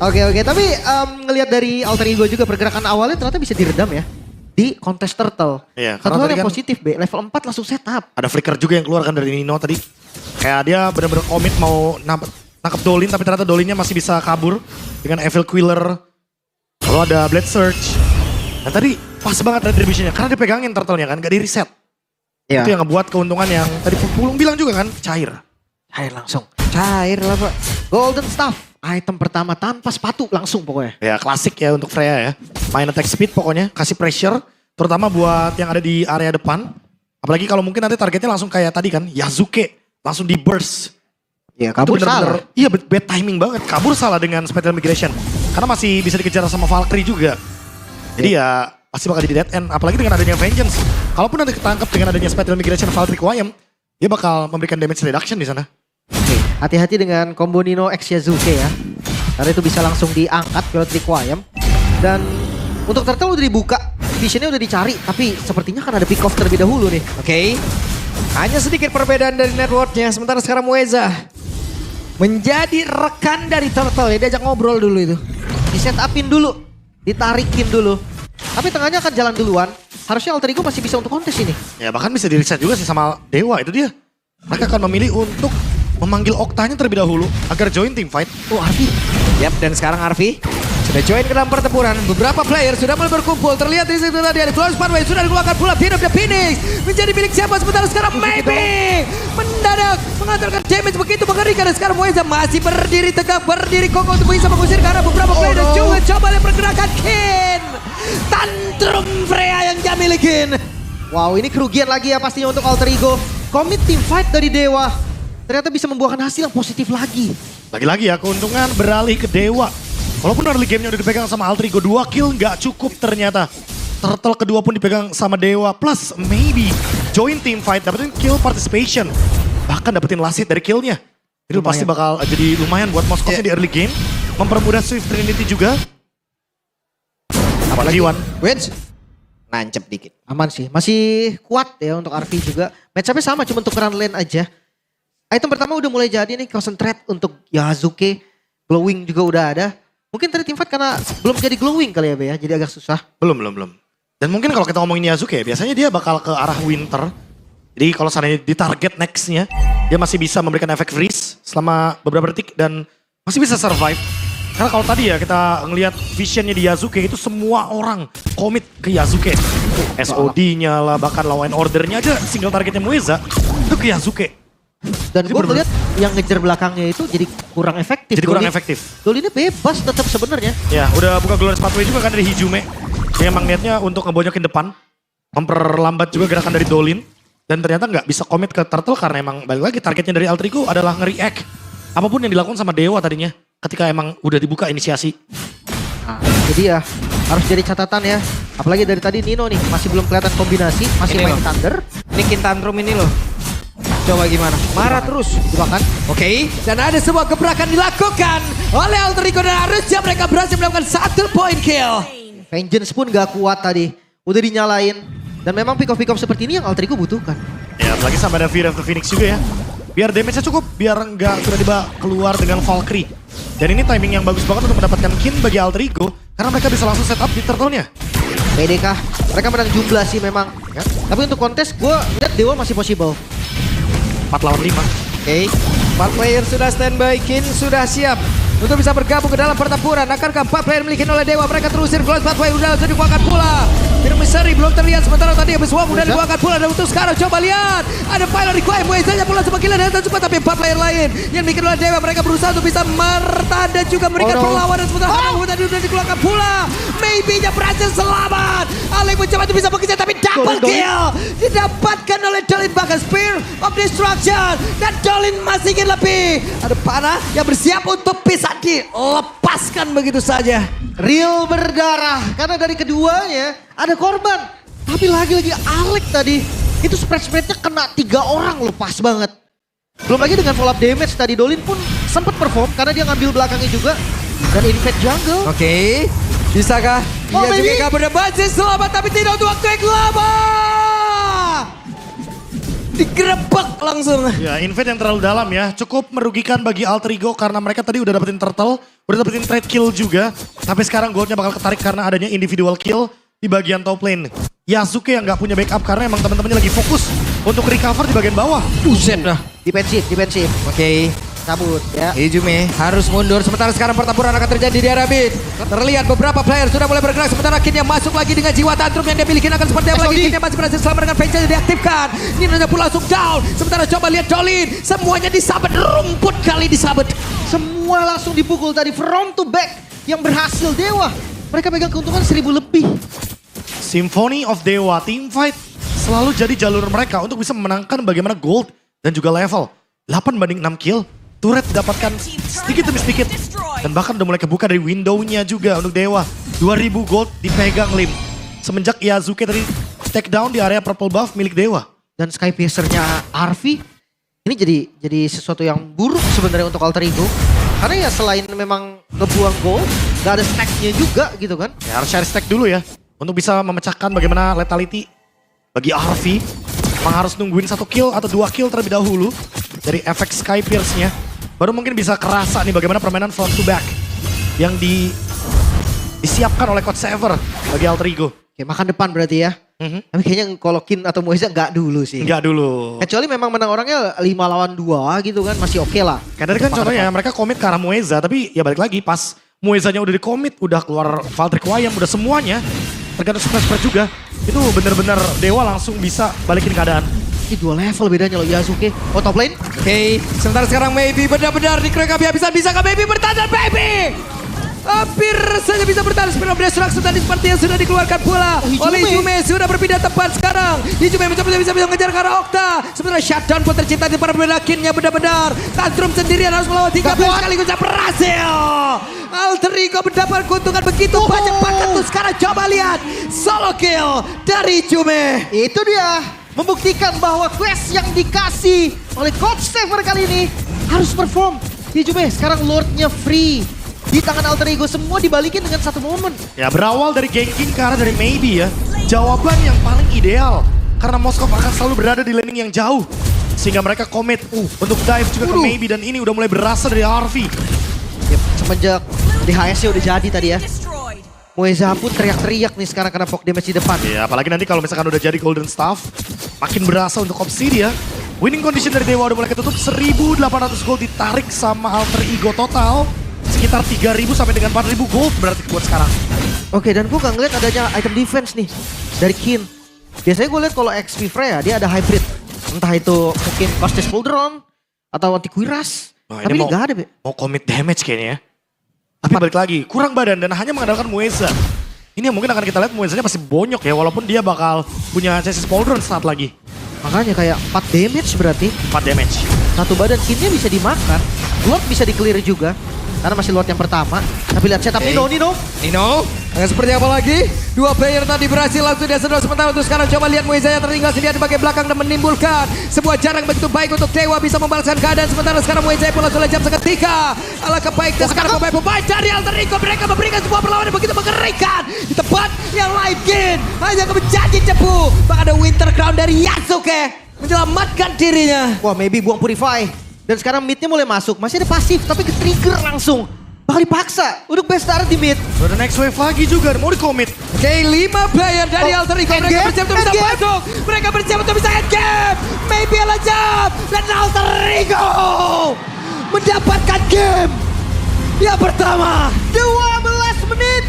Oke, tapi ngelihat dari Alter Ego juga pergerakan awalnya ternyata bisa diredam ya. Di kontes Turtle. Iya, Satu karena hal tadi yang kan positif, B. Level 4 langsung setup. ada flicker juga yang keluar kan dari Nino tadi. Kayak dia benar-benar komit mau nangkep Dolin, tapi ternyata Dolinnya masih bisa kabur dengan Evil Quiller. Lalu ada Blade Surge. Dan tadi pas banget retributionnya karena dia pegangin turtle-nya kan, gak di reset. Iya. Itu yang ngebuat keuntungan yang tadi Pulung bilang juga kan, cair. Cair langsung. Cair lah Pak. Golden Staff. Item pertama tanpa sepatu langsung pokoknya. Ya klasik ya untuk Freya ya. Main attack speed pokoknya, kasih pressure. Terutama buat yang ada di area depan. Apalagi kalau mungkin nanti targetnya langsung kayak tadi kan, Yasuke. Langsung di burst. Iya, Itu kabur bener-bener- salah. Iya bad timing banget. Kabur salah dengan Spectral Migration. Karena masih bisa dikejar sama Valkyrie juga. Jadi ya pasti bakal jadi dead end. Apalagi dengan adanya Vengeance. Kalaupun nanti ketangkep dengan adanya Spectral Migration Valkyrie Quayem, dia bakal memberikan damage reduction di sana. Oke, hati-hati dengan combo Nino X Yasuke ya. Karena itu bisa langsung diangkat ke Triquayam. Dan untuk Turtle udah dibuka. Visionnya udah dicari. Tapi sepertinya kan ada pick off terlebih dahulu nih. Oke. Hanya sedikit perbedaan dari networknya. Sementara sekarang Mueza menjadi rekan dari Turtle ya. Diajak ngobrol dulu itu. Di set upin dulu. Ditarikin dulu. Tapi tengahnya akan jalan duluan. Harusnya Alter Ego masih bisa untuk kontes ini. Ya bahkan bisa di reset juga sih sama Dewa itu dia. Mereka akan memilih untuk memanggil Oktanya terlebih dahulu agar join team fight. Oh, Arfi. Yap, dan sekarang Arfi sudah join ke dalam pertempuran. Beberapa player sudah mulai berkumpul. Terlihat di situ tadi ada Close Pathway sudah dikeluarkan pula. Pin of the Phoenix menjadi milik siapa sementara sekarang Maybe mendadak mengantarkan damage begitu mengerikan. Dan sekarang Mueza masih berdiri tegak, berdiri kokoh untuk bisa mengusir karena beberapa player dan juga coba lihat pergerakan Kin. Tantrum Freya yang dia milikin. Wow, ini kerugian lagi ya pastinya untuk Alter Ego. Commit team fight dari Dewa. Ternyata bisa membuahkan hasil yang positif lagi. Lagi-lagi ya keuntungan beralih ke Dewa. Walaupun early game-nya udah dipegang sama Alter Ego 2 kill nggak cukup ternyata. Turtle kedua pun dipegang sama Dewa. Plus maybe join team fight dapetin kill participation. Bahkan dapetin last hit dari killnya. Itu pasti bakal jadi lumayan buat Moskownya di early game. Mempermudah Swift Trinity juga. Apalagi Wan. Wins. Nancep dikit. Aman sih, masih kuat ya untuk Arfi juga. Match-up-nya sama, cuma tukeran lane aja. Item pertama udah mulai jadi nih, concentrate untuk Yasuke. Glowing juga udah ada. Mungkin tadi team fight karena belum jadi glowing kali ya Be ya, jadi agak susah. Belum. Dan mungkin kalau kita ngomongin Yasuke, biasanya dia bakal ke arah Winter. Jadi kalau seandainya di target next-nya, dia masih bisa memberikan efek freeze selama beberapa detik dan masih bisa survive. Karena kalau tadi ya kita ngelihat visionnya di Yasuke itu semua orang komit ke Yasuke. SOD-nya lah, bahkan law and order-nya aja single targetnya Mueza itu ke Yasuke. Dan Jadi gue bener-bener- melihat yang ngejar belakangnya itu jadi kurang efektif. Jadi kurang Dolin- efektif. Dolinnya bebas tetap sebenarnya. Ya udah buka Glorious Pathway juga kan dari Hijume. Dia emang niatnya untuk ngebonyokin depan. Memperlambat juga gerakan dari Dolin. Dan ternyata nggak bisa komit ke Turtle karena emang balik lagi targetnya dari Alter Ego adalah nge-react. Apapun yang dilakukan sama Dewa tadinya ketika emang udah dibuka inisiasi. Nah, jadi ya harus jadi catatan ya. Apalagi dari tadi Nino nih masih belum kelihatan kombinasi, masih Ini main loh. Thunder. Ini Kin Tantrum ini loh. Coba gimana? Marah terus. Dimakan. Oke, dan ada sebuah gebrakan dilakukan oleh Alter Ego dan harusnya mereka berhasil melakukan 1 point kill. Vengeance pun gak kuat tadi. Udah dinyalain. Dan memang pick off seperti ini yang Alter Ego butuhkan. Ya apalagi sampai ada Fear of the Phoenix juga ya. Biar damage-nya cukup, biar nggak tiba-tiba keluar dengan Valkyrie. Dan ini timing yang bagus banget untuk mendapatkan kin bagi Alter Ego. Karena mereka bisa langsung set up di turtle-nya. PDK, mereka menang jumlah sih memang. Ya. Tapi untuk kontes gue lihat Dewa masih possible. 4 lawan 5. Oke, 4 player sudah standby, Kin sudah siap untuk bisa bergabung ke dalam pertempuran. Akankah 4 player dimiliki oleh Dewa? Mereka terusir Glorious Pathway udah langsung dikeluarkan pula. Film Misteri belum terlihat sementara tadi habis Wong udah dikeluarkan pula. Dan untuk sekarang coba lihat ada Pilot Requiem. Muezanya pula semakin dan cepat tapi 4 player lain yang dimiliki oleh Dewa. Mereka berusaha untuk bisa mertanda juga memberikan perlawanan sementara Hanang tadi udah dikeluarkan pula. Maybe-nya berhasil selamat. Alek mencoba untuk bisa mengejar tapi double kill didapatkan oleh Dolin bahkan Spear of Destruction dan Dolin masih ingin lebih. Ada panah yang bersiap untuk bisa dilepaskan begitu saja. Real berdarah karena dari keduanya ada korban. Tapi lagi-lagi Alek tadi, itu spread-spreadnya kena 3 orang loh, pas banget. Belum lagi dengan follow up damage tadi, Dolin pun sempat perform karena dia ngambil belakangnya juga. Dan invade jungle. Oke, bisakah Oh, dia baby. juga kabur dan Bansis selamat tapi tidak untuk waktu yang lama. Digerebek langsung. Ya, invade yang terlalu dalam ya. Cukup merugikan bagi Alter Ego karena mereka tadi udah dapetin turtle, udah dapetin trade kill juga. Tapi sekarang goldnya bakal ketarik karena adanya individual kill di bagian top lane. Yasuke yang nggak punya backup karena emang teman-temannya lagi fokus untuk recover di bagian bawah. Buset dah. Defensif. Oke. Cabut ya. Ijume harus mundur sementara sekarang pertempuran akan terjadi di area mid. Terlihat beberapa player sudah mulai bergerak sementara Kinnya masuk lagi dengan jiwa tantrum yang dia miliki akan seperti apa lagi. Kinnya masih berhasil selamat dengan Vengeance diaktifkan. Nino pun langsung down. Sementara coba lihat Dolin, semuanya disabet, rumput kali disabet. Semua langsung dipukul tadi front to back yang berhasil Dewa. Mereka pegang keuntungan 1000 lebih. Symphony of Dewa teamfight selalu jadi jalur mereka untuk bisa memenangkan bagaimana gold dan juga level. 8-6 kill. Turret dapatkan sedikit demi sedikit. Dan bahkan udah mulai kebuka dari window-nya juga untuk Dewa. 2000 gold dipegang Lim. Semenjak Yasuke tadi take down di area purple buff milik Dewa. Dan Sky Piercer-nya Arvi ini jadi sesuatu yang buruk sebenarnya untuk Alter Ego. Karena ya selain memang ngebuang gold, gak ada stack-nya juga gitu kan. Ya, harus share stack dulu ya. Untuk bisa memecahkan bagaimana lethality bagi Arvi. Memang harus nungguin 1 kill atau 2 kill terlebih dahulu. Dari efek Sky Pierce-nya. Baru mungkin bisa kerasa nih bagaimana permainan front to back. Yang disiapkan oleh Coach Sever bagi Alter Ego. Oke, makan depan berarti ya. Tapi kayaknya kalau Kin atau Moeza nggak dulu sih. Enggak dulu. Kecuali memang menang orangnya 5 lawan 2 gitu kan masih oke lah. Kayak tadi kan contohnya mereka komit ke arah Mueza. Tapi ya balik lagi pas Muezanya udah dikomit. Udah keluar Valtryek Wayam. Udah semuanya. Tergantung spread juga. Itu bener-bener Dewa langsung bisa balikin keadaan. Ini 2 level bedanya loh Yasuke. Oh top lane. Oke, sementara sekarang Maybe benar-benar dikeroyok habis-habisan. Bisakah Maybe bertahan Maybe? Hampir saja bisa bertahan. Spin of Destruction tadi seperti yang sudah dikeluarkan pula oleh Ijume. Sudah berpindah tepat sekarang. Ijume mencoba bisa mengejar ke arah Okta. Sementara shutdown pun tercipta di para bedakinnya benar-benar. Tantrum sendirian harus melawan 3 player sekaligus dan berhasil. Alter Ego mendapat keuntungan begitu banyak paket tuh sekarang. Coba lihat solo kill dari Ijume. Itu dia. Membuktikan bahwa quest yang dikasih oleh Coach Sever kali ini harus perform. Ijume sekarang Lordnya free. Di tangan Alter Ego semua dibalikin dengan satu momen. Ya berawal dari ganking ke arah dari Maybe ya. Jawaban yang paling ideal. Karena Moskov akan selalu berada di laning yang jauh. Sehingga mereka komit untuk dive juga ke Maybe. Dan ini udah mulai berasa dari Arvi. Yep, semenjak DHS-nya udah jadi tadi ya. Moeza pun teriak-teriak nih sekarang karena poke damage di depan. Ya apalagi nanti kalau misalkan udah jadi Golden Staff. Makin berasa untuk Obsidia. Winning condition dari Dewa udah mulai ketutup. 1.800 gold ditarik sama Alter Ego total. Sekitar 3.000 sampai dengan 4.000 gold berarti buat sekarang. Oke, dan gue gak ngeliat adanya item defense nih dari Kin. Biasanya gue liat kalau XP Freya dia ada hybrid. Entah itu mungkin Fastest Pauldron atau anti Kuiras. Nah, tapi ini ini gak ada, Be. Mau commit damage kayaknya ya. Tapi balik lagi, kurang badan dan hanya mengandalkan Mueza. Ini yang mungkin akan kita lihat Muezanya masih bonyok ya, walaupun dia bakal punya chassis Pauldron saat lagi. Makanya kayak 4 damage berarti. 4 damage. Satu badan Kinnya bisa dimakan. Lord bisa di-clear juga. Karena masih Lord yang pertama. Tapi lihat setup Nino. Nino, akan seperti apa lagi? 2 player tadi berhasil langsung dia sedot sementara untuk sekarang coba lihat Mueza yang tertinggal sendiri di bagian belakang dan menimbulkan sebuah jarak begitu baik untuk Dewa bisa membalaskan keadaan sementara sekarang Mueza pun langsung jam seketika. Alangkah baiknya sekarang pemain dari Alter Ego mereka memberikan sebuah perlawanan begitu mengerikan di tempat yang live game hanya menjadi debu. Bahkan ada Winter Crown dari Yasuke menyelamatkan dirinya. Wah, Maybe buang Purify. Dan sekarang midnya mulai masuk. Masih ada pasif tapi ke-trigger langsung. Bakal dipaksa untuk best start di mid. Udah next wave lagi juga, mau di-commit. Oke, 5 player dari Alter Ego. Mereka bersiap untuk bisa masuk. Mereka bersiap untuk bisa endgame. Maybe jump. Dan Alter Ego mendapatkan game yang pertama. 12 menit.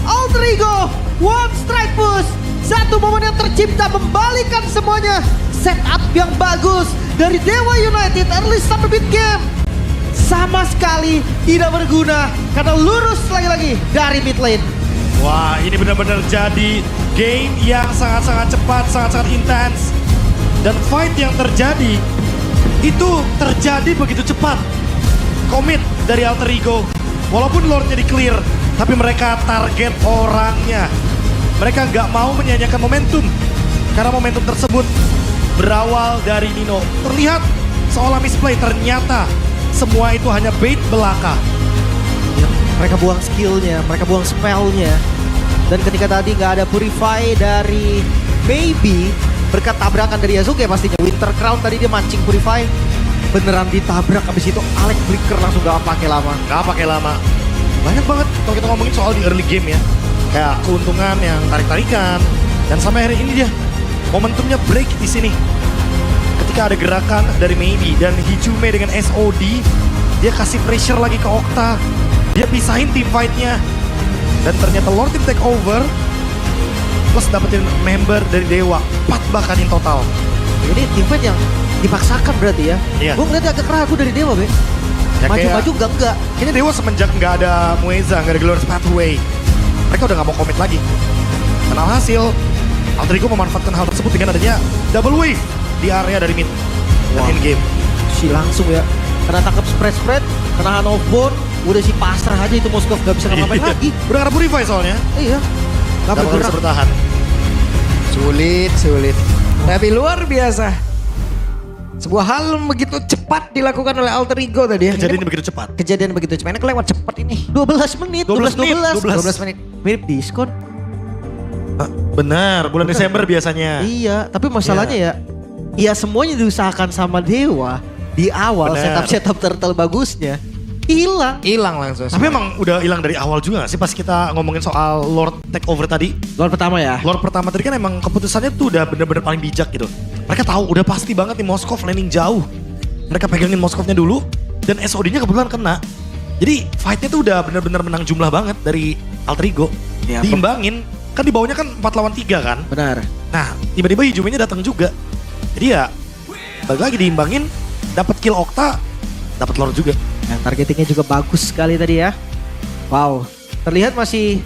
Alter Ego. One strike push. Satu momen yang tercipta membalikan semuanya. Setup yang bagus dari Dewa United early start mid game. Sama sekali tidak berguna karena lurus lagi-lagi dari mid lane. Wah, ini benar-benar jadi game yang sangat-sangat cepat, sangat-sangat intens. Dan fight yang terjadi, itu terjadi begitu cepat. Commit dari Alter Ego. Walaupun Lordnya di clear, tapi mereka target orangnya. mereka nggak mau menyanyiakan momentum. Karena momentum tersebut berawal dari Nino. Terlihat seolah misplay, ternyata semua itu hanya bait belaka. Ya, mereka buang skillnya, mereka buang spellnya. Dan ketika tadi nggak ada Purify dari Maybe, berkat tabrakan dari Yasuke pastinya. Winter Crown tadi dia mancing Purify, beneran ditabrak. Abis itu Alex Flicker langsung gak pakai lama. Gak pakai lama. Banyak banget kalau kita ngomongin soal di early game ya. Kayak keuntungan yang tarik-tarikan. Dan sampai hari ini dia momentumnya break di sini. Ketika ada gerakan dari Maybe dan Hijume dengan SOD, dia kasih pressure lagi ke Okta. Dia pisahin team fight-nya. Dan ternyata Lord Team Takeover plus dapetin member dari Dewa, 4 bahkan in total. Ini team fight yang dipaksakan berarti ya. Iya. Gue ngeliatnya agak ragu dari Dewa, Be. Ya, Maju-maju enggak. Kayaknya Dewa semenjak nggak ada Mueza, nggak ada Glorious Pathway, mereka udah nggak mau komit lagi. Dan alhasil, Alter Ego memanfaatkan hal tersebut dengan adanya double wave di area dari mid dan in game. Si langsung ya. Kena tangkap spread, kena hand of bone, udah si pasrah aja itu Moskov gak bisa ngapain lagi. Udah karena Purify soalnya, Iya. Gak nggak bakal bergerak. bisa bertahan. Sulit. Tapi luar biasa. Sebuah hal begitu cepat dilakukan oleh Alter Ego tadi ya. Kejadian Ini begitu cepat. kejadian begitu cepat. Ini kelewat cepat ini. 12 menit, 12 menit. Mirip diskon. Benar, bulan Desember biasanya. Iya, tapi masalahnya ya semuanya diusahakan sama Dewa di awal. Benar. Setup turtle bagusnya hilang. Hilang langsung. Tapi emang udah hilang dari awal juga gak sih pas kita ngomongin soal Lord Takeover tadi? Lord pertama ya. Lord pertama tadi kan emang keputusannya tuh udah bener-bener paling bijak gitu. Mereka tahu udah pasti banget nih Moskov landing jauh. Mereka pegangin Moskovnya dulu dan SOD-nya kebetulan kena. Jadi fight-nya tuh udah bener-bener menang jumlah banget dari Alter Ego. Ya, Diimbangin, kan di bawahnya kan 4 lawan 3 kan. Benar. Nah tiba-tiba Hijumenya datang juga. Jadi ya balik lagi diimbangin, dapat kill Okta, dapat Lord juga. Nah, targetingnya juga bagus sekali tadi ya. Wow, terlihat masih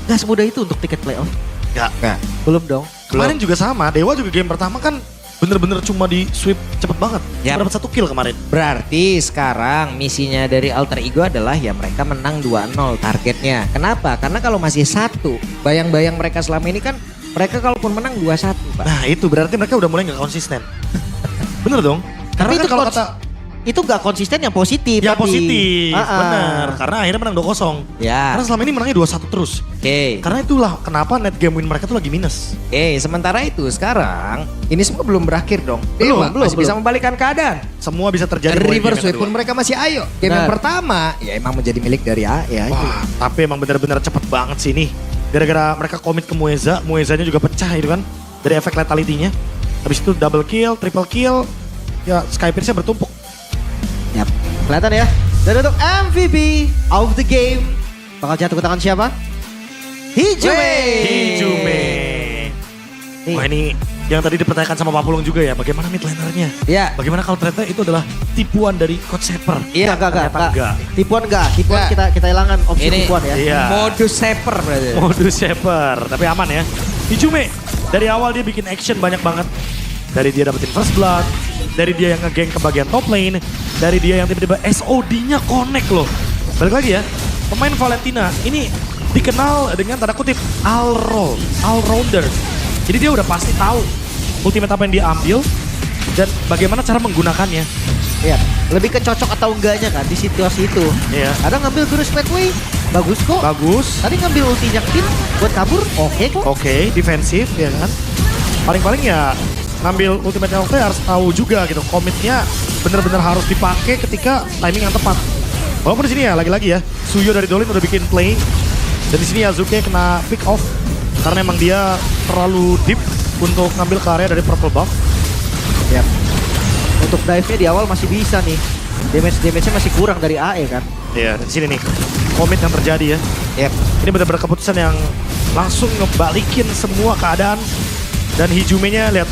gak semudah itu untuk tiket playoff. Gak. Belum dong. Kemarin juga sama, Dewa juga game pertama kan bener-bener cuma di sweep cepet banget. Yap. Dapat 1 kill kemarin. Berarti sekarang misinya dari Alter Ego adalah ya mereka menang 2-0 targetnya. Kenapa? Karena kalau masih 1, bayang-bayang mereka selama ini kan mereka kalaupun menang 2-1, Pak. Nah itu berarti mereka udah mulai gak konsisten. Bener dong? Karena Tapi kan itu kalau kons- kata Itu gak konsisten yang positif. ya tapi. positif, Ah-ah. bener. Karena akhirnya menang 2-0. Ya. Karena selama ini menangnya 2-1 terus. Oke. Karena itulah kenapa net game win mereka tuh lagi minus. Sementara itu sekarang ini semua belum berakhir dong. Belum, Masih bisa membalikkan keadaan. Semua bisa terjadi. mulai River game yang Sweep kedua. pun mereka masih ayo. Game yang Benar. pertama ya emang menjadi milik dari AE aja. Wah, tapi emang bener-bener cepet banget sih ini. Gara-gara mereka komit ke Mueza, Muezanya juga pecah itu kan. Dari efek letalitynya. Habis itu double kill, triple kill. Ya Skypierce-nya bertumpuk. Yap, kelihatan ya. Dan untuk MVP of the game bakal jatuh ke tangan siapa? Hijume. Hijume. Wah ini yang tadi dipertanyakan sama Pak Pulung juga ya. Bagaimana mid lanernya? Ya. Bagaimana kalau ternyata itu adalah tipuan dari Coach Saper? Iya, Enggak. enggak. Tipuan enggak. Tipuan Enggak. kita hilangkan opsi Ini tipuan ya. Iya. modus saper berarti. Modus Saper, tapi aman ya. Hijume dari awal dia bikin action banyak banget. Dari dia dapetin first blood, dari dia yang nge-gank ke bagian top lane, dari dia yang tiba-tiba SOD-nya connect loh. Balik lagi ya, pemain Valentina ini dikenal dengan tanda kutip all-rounder. Jadi dia udah pasti tahu ultimate apa yang dia ambil dan bagaimana cara menggunakannya. Iya. Lebih ke cocok atau enggaknya kan di situasi itu. Iya. Kadang ngambil Gurus Pathway, bagus kok. Bagus, Tadi ngambil ultinya Tin buat kabur, oke kok. oke, defensif ya kan. Paling-paling ya ngambil ultimate Okta harus tahu juga gitu. Komitnya bener-bener harus dipakai ketika timing yang tepat. Walaupun di sini ya lagi-lagi ya, Suyo dari Dolin udah bikin play. Dan di sini Yasuke kena pick off karena emang dia terlalu deep untuk ngambil ke area dari purple buff. Yap. Untuk dive-nya di awal masih bisa nih. Damage-nya masih kurang dari AE kan. Iya, di sini nih komit yang terjadi ya. Yep. Ini benar-benar keputusan yang langsung ngebalikin semua keadaan. Dan Hijumenya lihat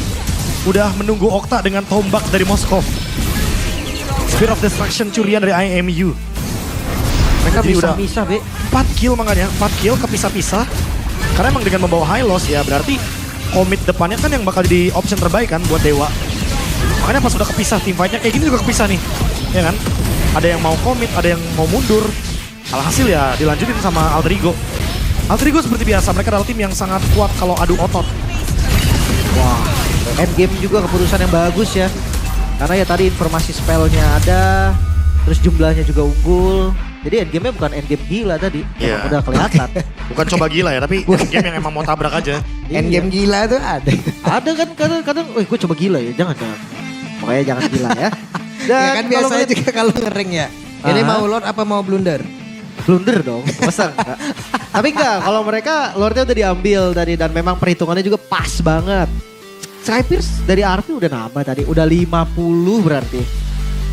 udah menunggu Okta dengan tombak dari Moskov. Spear of Destruction curian dari IMU. Mereka Jadi udah bisa, Be. 4 kill makanya, 4 kill kepisah-pisah. Karena emang dengan membawa high loss ya berarti komit depannya kan yang bakal jadi option terbaik kan buat Dewa. Makanya pas udah kepisah team fight-nya kayak gini juga kepisah nih. Ya kan? Ada yang mau komit, ada yang mau mundur. Alhasil ya dilanjutin sama Alter Ego. Alter Ego seperti biasa, mereka adalah tim yang sangat kuat kalau adu otot. Wah, endgame juga keputusan yang bagus ya. Karena ya tadi informasi spellnya ada, terus jumlahnya juga unggul. Jadi endgame-nya bukan endgame gila tadi, Iya. emang udah kelihatan. Bukan coba gila ya, tapi game yang emang mau tabrak aja. Endgame gila tuh ada. Ada kan kadang-kadang, wih gue coba gila ya, jangan. Pokoknya jangan gila ya. Dan Ya kan kalau biasanya ngeliat- juga kalau ngering ya. Ini Ah. mau Lord apa mau blunder? blunder dong, masa enggak? Tapi enggak, kalau mereka Lordnya udah diambil tadi dan memang perhitungannya juga pas banget. Skypierce dari RP udah nambah tadi, udah 50 berarti.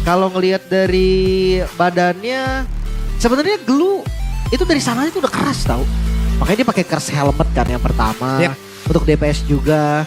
Kalau ngelihat dari badannya, sebenarnya glue itu dari sana itu udah keras tau. Makanya dia pakai curse helmet kan yang pertama. Yep. Untuk DPS juga.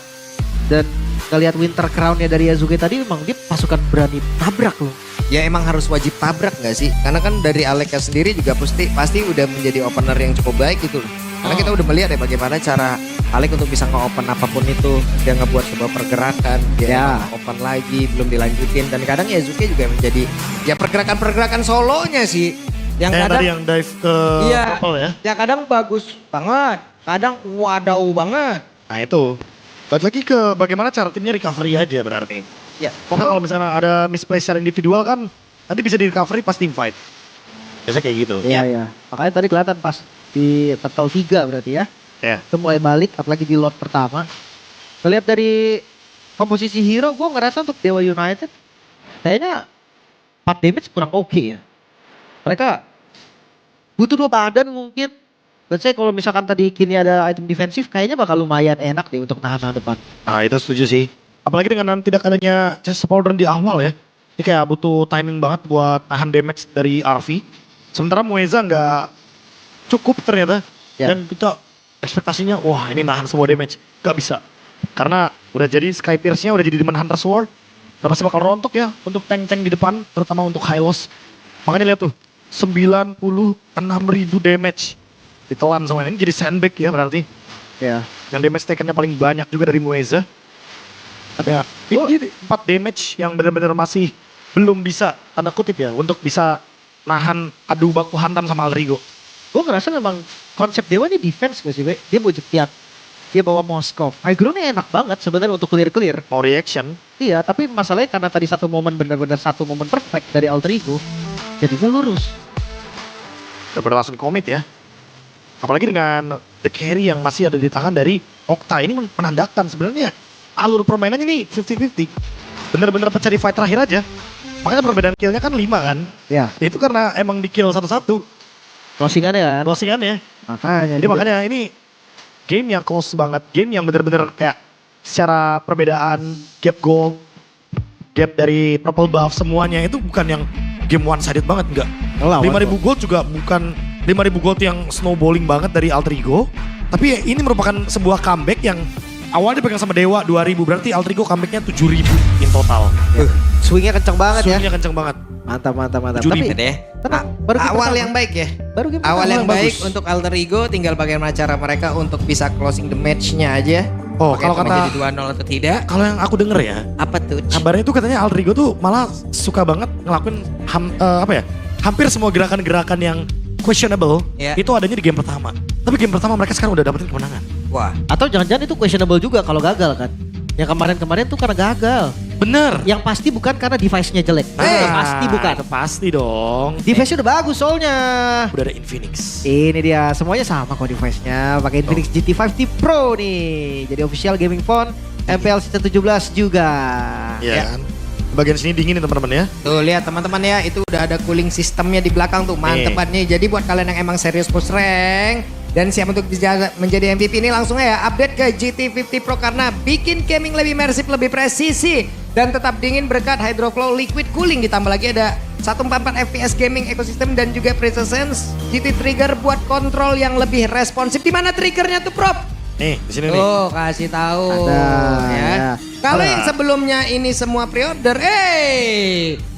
Dan ngelihat Winter Crown-nya dari Yasuke tadi memang dia pasukan berani tabrak loh. Ya emang harus wajib tabrak gak sih? Karena kan dari Aleka sendiri juga pasti udah menjadi opener yang cukup baik gitu loh. Karena kita udah melihat ya bagaimana cara Alek untuk bisa nge-open apapun itu. Dia ngebuat sebuah pergerakan, dia Ya. open lagi, belum dilanjutin. Dan kadang Yasuke juga menjadi ya pergerakan-pergerakan solonya sih. Yang Kayak kadang tadi yang dive ke Iya. purple ya. ya kadang bagus banget, kadang wadau banget. Nah itu. Balik lagi ke bagaimana cara timnya recovery aja berarti. Ya, Pokoknya kalau misalnya ada misplay secara individual kan, nanti bisa di recovery pas team fight. Biasanya kayak gitu. Iya, iya. Makanya tadi kelihatan pas di total 3 berarti ya. Ya. Itu mulai balik, apalagi di lot pertama. Ngeliat dari komposisi hero, gue ngerasa untuk Dewa United, kayaknya 4 damage kurang oke ya. Mereka butuh 2 badan mungkin. Let's say kalau misalkan tadi kini ada item defensif, kayaknya bakal lumayan enak deh untuk nahan depan. Nah itu setuju sih. Apalagi dengan tidak adanya chest pauldron di awal ya. Ini kayak butuh timing banget buat tahan damage dari RV. Sementara Mueza nggak cukup ternyata. Ya. Dan kita ekspektasinya, wah ini nahan semua damage. Gak bisa. Karena udah jadi Sky Pierce-nya udah jadi Demon Hunter Sword. Udah pasti bakal rontok ya untuk tank-tank di depan. Terutama untuk high loss. Makanya lihat tuh. 96.000 damage. Ditelan sama ini jadi sandbag ya berarti. Ya. Yang damage taken-nya paling banyak juga dari Mueza. Tapi ya, ini 4 damage yang benar-benar masih belum bisa, tanda kutip ya, untuk bisa nahan adu baku hantam sama Alrigo. Gue ngerasa memang konsep Dewa ini defense gak sih, Be? Dia mau jetiak. Dia bawa Moskov. High ground-nya enak banget sebenarnya untuk clear-clear. Mau reaction, Iya, tapi masalahnya karena tadi satu momen benar-benar satu momen perfect dari Alter Ego, jadinya lurus. udah langsung komit ya. Apalagi dengan the carry yang masih ada di tangan dari Okta. Ini menandakan sebenarnya alur permainannya ini 50-50. Bener-bener pencari fight terakhir aja. Makanya perbedaan killnya kan 5 kan. Ya, Itu karena emang di kill satu-satu. closingannya kan. Closingannya. Makanya. Jadi makanya ini game yang close banget. Game yang bener-bener kayak secara perbedaan gap gold, gap dari purple buff semuanya itu bukan yang game one sided banget, enggak. 5.000 gold juga bukan 5.000 gold yang snowballing banget dari Alter Ego. Tapi ini merupakan sebuah comeback yang awalnya dipegang sama Dewa 2.000, berarti Alter Ego comebacknya 7.000 in total. Swingnya kencang banget ya. Swingnya kenceng banget. Mantap, mantap, mantap. 7.000. Tapi deh. tenang, baru game Awal pertama. yang baik ya. Baru game Awal pertama yang baik bagus. untuk Alter Ego, tinggal bagaimana cara mereka untuk bisa closing the match-nya aja. Oh, Pakai kalau itu kata- menjadi 2-0 atau tidak. Kalau yang aku denger ya, Apa tuh? kabarnya itu katanya Alter Ego tuh malah suka banget ngelakuin hampir semua gerakan-gerakan yang questionable Ya. itu adanya di game pertama. Tapi game pertama mereka sekarang udah dapetin kemenangan. Wah. Atau jangan-jangan itu questionable juga kalau gagal kan. Yang kemarin-kemarin tuh karena gagal. Bener. Yang pasti bukan karena device-nya jelek. Pasti bukan. Pasti dong. Device-nya udah bagus soalnya. Udah ada Infinix. Ini dia, semuanya sama kok device-nya. Pakai Infinix GT5T Pro nih. Jadi official gaming phone MPL Season 17 juga. Iya kan. Bagian sini dingin nih teman-teman ya. Tuh lihat teman-teman ya, itu udah ada cooling sistemnya di belakang tuh, mantep banget nih. Jadi buat kalian yang emang serius push rank dan siap untuk menjadi MVP ini, langsung aja update ke GT50 Pro karena bikin gaming lebih imersif, lebih presisi dan tetap dingin berkat Hydroflow Liquid Cooling. Ditambah lagi ada 144 FPS gaming ekosistem dan juga Precision GT Trigger buat kontrol yang lebih responsif. Di mana triggernya tuh, Prop? Nih, di sini nih. Tuh, kasih tahu Ada, ya. ya. Kalau Ada. yang sebelumnya ini semua pre-order,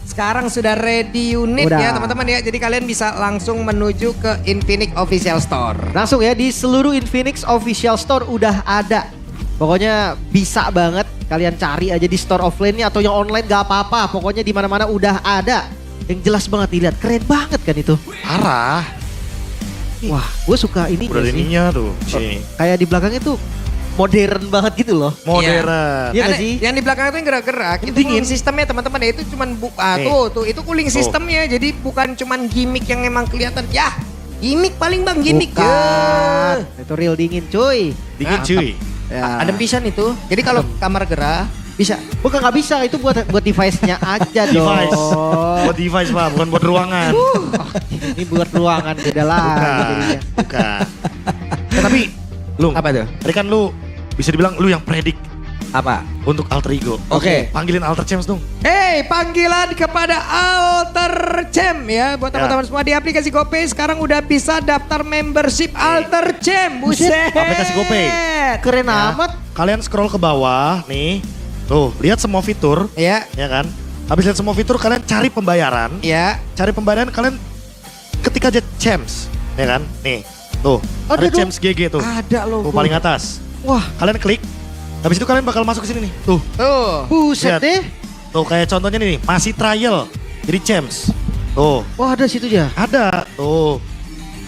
sekarang sudah ready unit Udah. ya teman-teman ya. Jadi kalian bisa langsung menuju ke Infinix Official Store. Langsung ya, di seluruh Infinix Official Store udah ada. Pokoknya bisa banget kalian cari aja di store offline-nya atau yang online gak apa-apa. Pokoknya di mana-mana udah ada. Yang jelas banget dilihat, keren banget kan itu. Parah. Wah, gue suka ini Udah ada sih. ininya tuh. Sini. Kayak di belakangnya tuh modern banget gitu loh. Modern. Iya Ada- nggak sih? Yang di belakang itu yang gerak-gerak, itu Dingin. cooling sistemnya teman-teman ya, itu cuman Nih. tuh itu cooling sistemnya, jadi bukan cuman gimmick yang emang kelihatan. Ya, gimmick paling bang gimmick. Bukan. Ya. Itu real dingin cuy. Dingin cuy. Ya. Ada pisan itu. Jadi kalau kamar gerah bisa. Bukan nggak bisa, itu buat device-nya aja dong. Device. Buat device Pak, bukan buat ruangan. Ini buat ruangan beda lagi jadinya. Bukan. Tapi, Lung, Apa tuh? tadi kan lu bisa dibilang lu yang predik Apa? untuk alter ego. Oke. Panggilin alter champs dong. Hey, panggilan kepada Alter Champ ya. Buat teman-teman semua di aplikasi GoPay sekarang udah bisa daftar membership Alter Champ. Buset. Aplikasi GoPay. Keren Ya. amat. Kalian scroll ke bawah nih. Tuh, lihat semua fitur, Ya, ya kan? Habis lihat semua fitur, kalian cari pembayaran. ya. Cari pembayaran, kalian ketik aja champs, ya kan? Nih, tuh, Ada ada dong. champs GG tuh. Ada loh. Tuh paling atas. Wah, Kalian klik. Habis itu kalian bakal masuk ke sini nih. Tuh, Tuh. buset Lihat. deh. tuh kayak contohnya nih, masih trial. Jadi champs. Tuh, Wah, ada situ ya. ada. Tuh.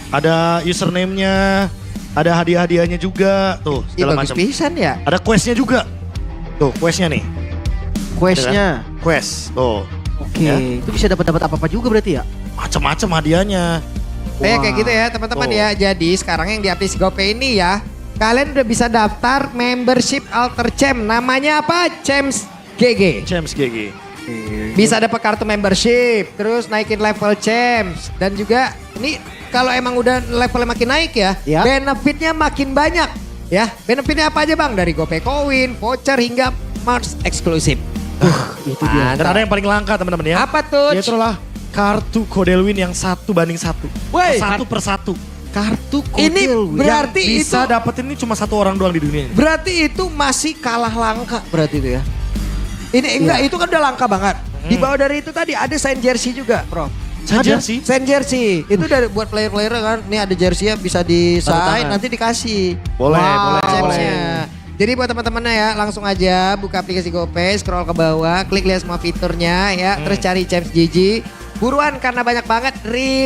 Ada username-nya, ada hadiah-hadiahnya juga. Tuh, Ih, segala bagus macam. pisan ya. Ada quest-nya juga. Tuh, quest-nya nih. Quest-nya. Quest. Tuh, Oke, Ya. itu bisa dapat apa-apa juga berarti ya? macam-macam hadiahnya. Kayak gitu ya teman-teman Tuh. ya. Jadi sekarang yang di aplikasi GoPay ini ya, kalian udah bisa daftar membership Alter Champ. Namanya apa? Champs GG. Champs GG. Bisa dapat kartu membership, terus naikin level Champs, dan juga ini kalau emang udah levelnya makin naik ya, Ya. benefitnya makin banyak ya. Benefitnya apa aja bang? Dari GoPay Coin, voucher hingga Mars eksklusif. Itu dia. Dan ada yang paling langka teman-teman ya. Apa tuh? Yaitu adalah kartu Kodelwin yang 1:1. Woi. Satu per satu. Kartu Ini Kodel, Win. berarti Yang bisa itu dapetin ini cuma satu orang doang di dunia ini. berarti itu masih kalah langka berarti itu ya. Ini enggak, itu kan udah langka banget. Di bawah dari itu tadi ada sign jersey juga, Prof. Saja sih. Sign jersey. Itu dari buat player-player kan. Ini ada jersey-nya bisa di Tanda sign, tangan. nanti dikasih. Boleh, boleh, Champs-nya. Jadi buat teman-temannya ya, langsung aja buka aplikasi GoPay, scroll ke bawah, klik lihat semua fiturnya ya, terus cari Champs GG. Buruan karena banyak banget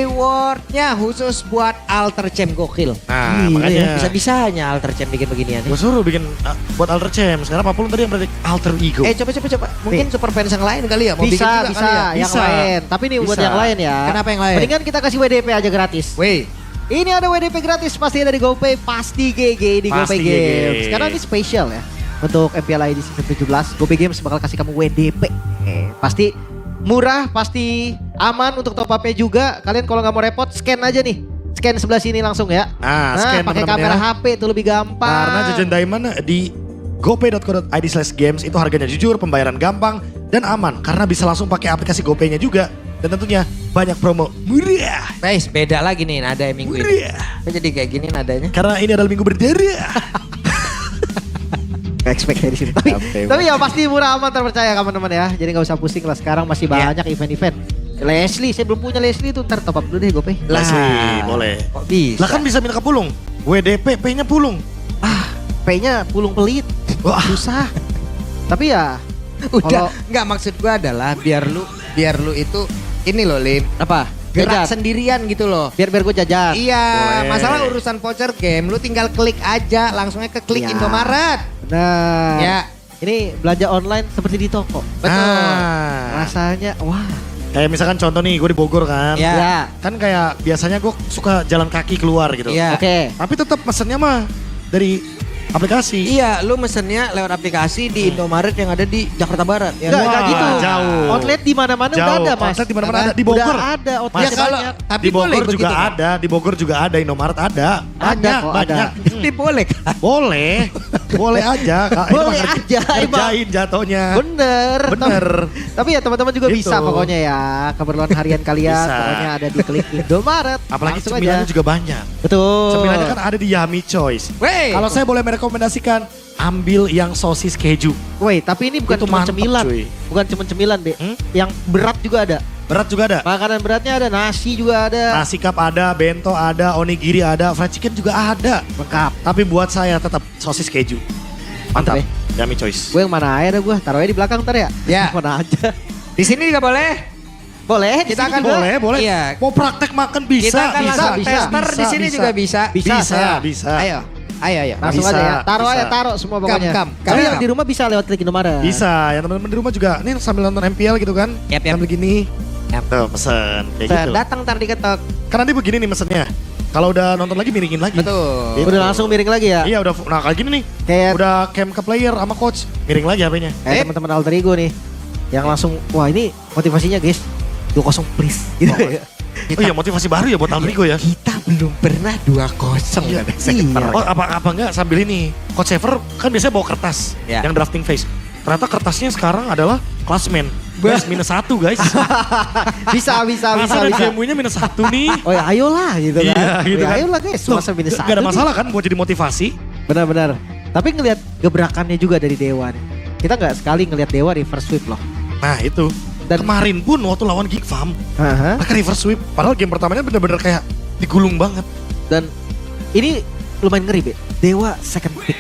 rewardnya khusus buat Alter Champ gokil. Nah, Gila makanya ya, Bisa-bisanya Alter Champ bikin beginian. gue suruh bikin buat alter champs. Sekarang apa tadi yang berarti alter ego. Coba. Mungkin super fans yang lain kali ya, mau bikin Bisa, juga bisa, kali ya. yang Bisa. lain. Tapi nih buat Bisa. yang lain ya. Kenapa yang lain? Mendingan kita kasih WDP aja gratis. Weh, Ini ada WDP gratis pasti dari GoPay, pasti GG di Pasti GoPay GG. Games. Karena ini spesial ya. Untuk MPLI di season 17, GoPay Games bakal kasih kamu WDP. Pasti murah, pasti aman untuk top up-nya juga. Kalian kalau nggak mau repot, scan aja nih. Scan sebelah sini langsung ya. Nah, scan pakai teman-teman kamera ya. HP itu lebih gampang. Karena jajan diamond di gopay.co.id/games itu harganya jujur, pembayaran gampang dan aman karena bisa langsung pakai aplikasi GoPay-nya juga dan tentunya banyak promo murah. guys, beda lagi nih nada minggu ini. Murah. Kok jadi kayak gini nadanya? Karena ini adalah minggu berdarah. Gak expect dari sini. Tapi ya pasti murah aman terpercaya teman-teman ya. Jadi nggak usah pusing lah, sekarang masih banyak event-event. Leslie, saya belum punya Leslie tuh, ntar top up dulu deh GoPay. Leslie, boleh. Kok bisa? Lah kan bisa minta ke Pulung. WDP, P-nya Pulung. P-nya pulung pelit. Wah. Susah. Tapi ya Udah, kalau- nggak maksud gua adalah biar lu itu ini loh Lim, apa? gerak Jajan. sendirian gitu loh. Biar gue jajan. Iya, Boleh. masalah urusan voucher game, lu tinggal klik aja, langsungnya ke klik Iya. Indomaret. Benar. Ya, Ini belanja online seperti di toko. betul. Ah. Rasanya wah. Kayak misalkan contoh nih, gue di Bogor kan. Ya. Ya. Kan kayak biasanya gue suka jalan kaki keluar gitu. Iya. Oke. Tapi tetap mesennya mah dari aplikasi. Iya, lu mesennya lewat aplikasi di Indomaret yang ada di Jakarta Barat. Ya, Enggak Wah, gitu. jauh. Outlet di mana-mana udah Jauh. ada, Mas. Outlet di mana-mana Kan? ada. Di Bogor. Udah ada outlet Mas, Ya kalau banyak. tapi di boleh Bogor juga begitu, kan? ada. Di Bogor juga ada. Indomaret ada. Ada kok, ada. banyak. Tapi boleh kan? Boleh. Boleh aja. Kak. Itu Boleh mah aja, ngerjain jatuhnya. Bener. Bener. Tapi ya teman-teman juga Gitu. bisa pokoknya ya. Keperluan harian kalian Bisa. pokoknya ada di klik Indomaret. Apalagi Langsung cemilannya aja. juga banyak. Betul. Cemilannya kan ada di Yummy Choice. Wey. Kalau saya boleh merekomendasikan, ambil yang sosis keju. Woi, tapi ini bukan Itu cuma mantep, cemilan. cuy. Bukan cuma cemilan, Be. Hmm? Yang berat juga ada. Berat juga ada. Makanan beratnya ada, nasi juga ada. Nasi cup ada, bento ada, onigiri ada, fried chicken juga ada. Lengkap. Tapi buat saya tetap sosis keju. Mantap. Mantap Yummy Choice. Gue yang mana aja dah gue, taruh aja di belakang ntar ya. Ya. Mana aja. Di sini juga boleh. Boleh, di Kita sini akan juga. Boleh. Iya. Mau praktek makan bisa. Kita akan bisa, langsung bisa, tester di sini juga bisa. Bisa. Ayo. Langsung Bisa, aja ya. Taruh bisa. aja, taruh semua pokoknya. Kam. Tapi yang di rumah bisa lewat klik Indomaret. Bisa, yang teman-teman di rumah juga. Nih sambil nonton MPL gitu kan. Yap. Sambil gini. Yap. Tuh pesen. Kayak gitu. Datang ntar diketok. Kan nanti begini nih mesennya. Kalau udah nonton lagi miringin lagi. Betul. Gitu. Udah langsung miring lagi ya. Iya udah, nah kayak gini nih. Kayak Udah cam ke player sama coach. Miring lagi HP-nya. teman-teman alter ego nih. Yang langsung, wah ini motivasinya guys. 2-0 please. Gitu ya. Oh iya motivasi baru ya buat Altrigo ya. Kita belum pernah 2-0 Iya. kan. Oh apa enggak sambil ini. Coach Saver kan biasanya bawa kertas Ya. yang drafting phase. Ternyata kertasnya sekarang adalah klasmen. Guys, -1 guys. Bisa. Masa ada GMU-nya -1 nih. Oh ya ayolah gitu kan. Iya, gitu Ya, kan. ayolah guys, Loh, masa minus gak ada 1 nih. masalah kan buat jadi motivasi. Benar-benar. Tapi ngelihat gebrakannya juga dari Dewa nih. Kita nggak sekali ngelihat Dewa reverse sweep loh. Nah itu. Dan- Kemarin pun waktu lawan Geek Farm, Aha. mereka reverse sweep. Padahal game pertamanya bener-bener kayak digulung banget. Dan ini lumayan ngeri, Be. Dewa second pick.